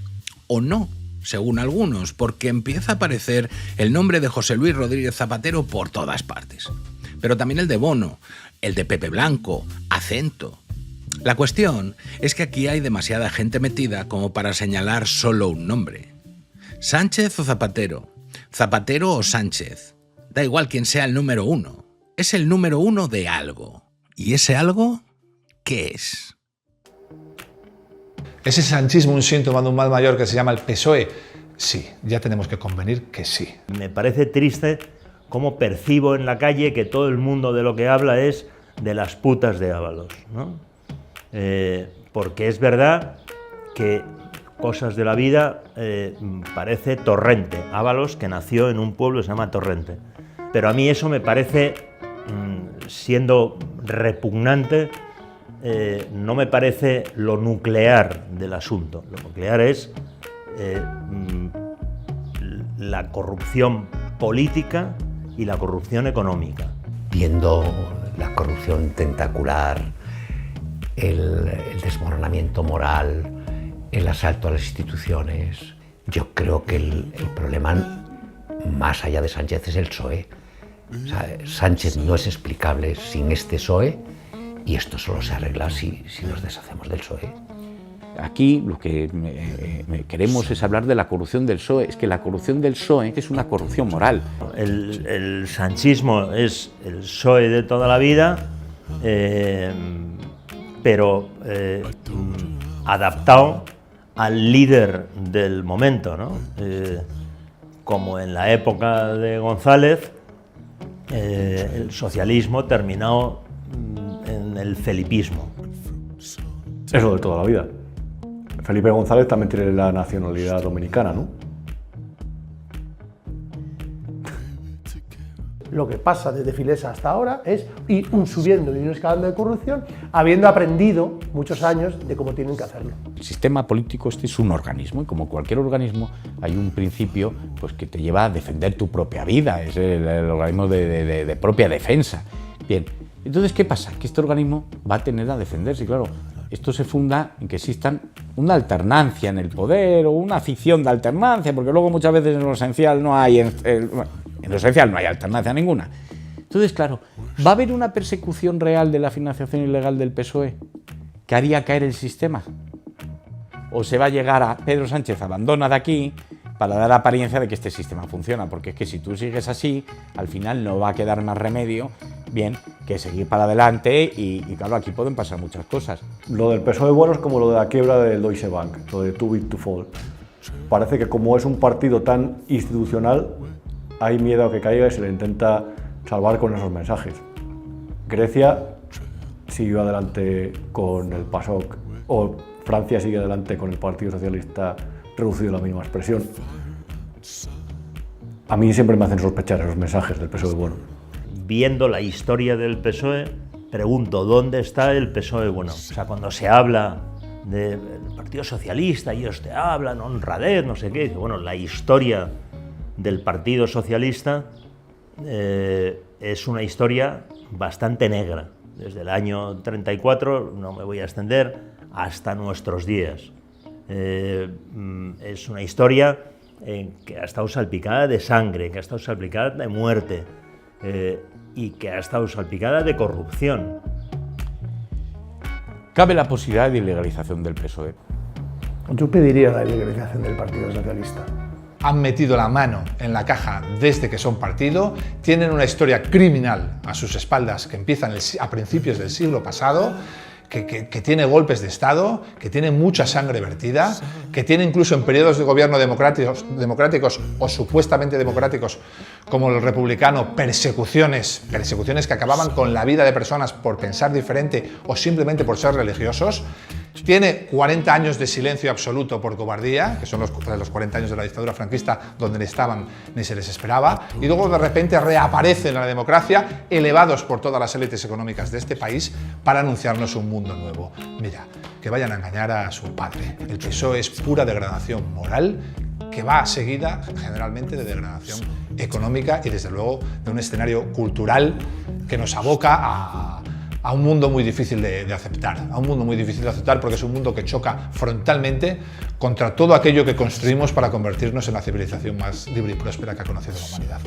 O no, según algunos, porque empieza a aparecer el nombre de José Luis Rodríguez Zapatero por todas partes. Pero también el de Bono, el de Pepe Blanco, Acento. La cuestión es que aquí hay demasiada gente metida como para señalar solo un nombre. ¿Sánchez o Zapatero? ¿Zapatero o Sánchez? Da igual quién sea el número uno. Es el número uno de algo. ¿Y ese algo qué es? ¿Es el sanchismo un síntoma de un mal mayor que se llama el PSOE? Sí, ya tenemos que convenir que sí. Me parece triste cómo percibo en la calle que todo el mundo de lo que habla es de las putas de Ábalos, ¿no? Porque es verdad que cosas de la vida parece Torrente. Ábalos, que nació en un pueblo que se llama Torrente. Pero a mí eso me parece, siendo repugnante, no me parece lo nuclear del asunto. Lo nuclear es la corrupción política y la corrupción económica. Viendo la corrupción tentacular, el desmoronamiento moral, el asalto a las instituciones, yo creo que el problema, más allá de Sánchez, es el PSOE. O sea, Sánchez no es explicable sin este PSOE y esto solo se arregla si nos deshacemos del PSOE. Aquí lo que queremos es hablar de la corrupción del PSOE. Es que la corrupción del PSOE es una corrupción moral. El sanchismo es el PSOE de toda la vida, pero adaptado al líder del momento, ¿no? Como en la época de González, el socialismo terminó en el felipismo. Es lo de toda la vida. Felipe González también tiene la nacionalidad dominicana, ¿no? Lo que pasa desde Filesa hasta ahora es ir subiendo y escalando de corrupción, habiendo aprendido muchos años de cómo tienen que hacerlo. El sistema político es un organismo y como cualquier organismo hay un principio pues, que te lleva a defender tu propia vida, es el organismo de propia defensa. Bien, entonces ¿qué pasa? Que este organismo va a tener a defenderse, claro. Esto se funda en que existan una alternancia en el poder o una ficción de alternancia, porque luego muchas veces en lo esencial no hay, en lo esencial no hay alternancia ninguna. Entonces, claro, ¿va a haber una persecución real de la financiación ilegal del PSOE que haría caer el sistema? ¿O se va a llegar a Pedro Sánchez abandona de aquí para dar apariencia de que este sistema funciona? Porque es que si tú sigues así, al final no va a quedar más remedio, bien, que seguir para adelante y claro, aquí pueden pasar muchas cosas. Lo del PSOE bueno es como lo de la quiebra del Deutsche Bank, lo de too big to fall. parece que como es un partido tan institucional, hay miedo a que caiga y se le intenta salvar con esos mensajes. Grecia siguió adelante con el PASOK, o Francia sigue adelante con el Partido Socialista reducido a la mínima expresión. A mí siempre me hacen sospechar esos mensajes del PSOE bueno. Viendo la historia del PSOE, pregunto, ¿dónde está el PSOE bueno? O sea, cuando se habla del Partido Socialista, ellos te hablan, honradez, no sé qué. Bueno, la historia del Partido Socialista es una historia bastante negra. Desde el año 34, no me voy a extender, hasta nuestros días. Es una historia que ha estado salpicada de sangre, que ha estado salpicada de muerte y que ha estado salpicada de corrupción. ¿Cabe la posibilidad de ilegalización del PSOE? Yo pediría la ilegalización del Partido Socialista. Han metido la mano en la caja desde que son partido, tienen una historia criminal a sus espaldas que empiezan a principios del siglo pasado, que tiene golpes de Estado, que tiene mucha sangre vertida, que tiene incluso en periodos de gobierno democráticos o supuestamente democráticos como el republicano, persecuciones que acababan con la vida de personas por pensar diferente o simplemente por ser religiosos. Tiene 40 años de silencio absoluto por cobardía, que son los 40 años de la dictadura franquista, donde estaban ni se les esperaba, y luego de repente reaparecen en la democracia, elevados por todas las élites económicas de este país, para anunciarnos un mundo nuevo. Mira, que vayan a engañar a su padre. El PSOE es pura degradación moral, que va seguida generalmente de degradación económica y desde luego de un escenario cultural que nos aboca a un mundo muy difícil de aceptar, porque es un mundo que choca frontalmente contra todo aquello que construimos para convertirnos en la civilización más libre y próspera que ha conocido la humanidad.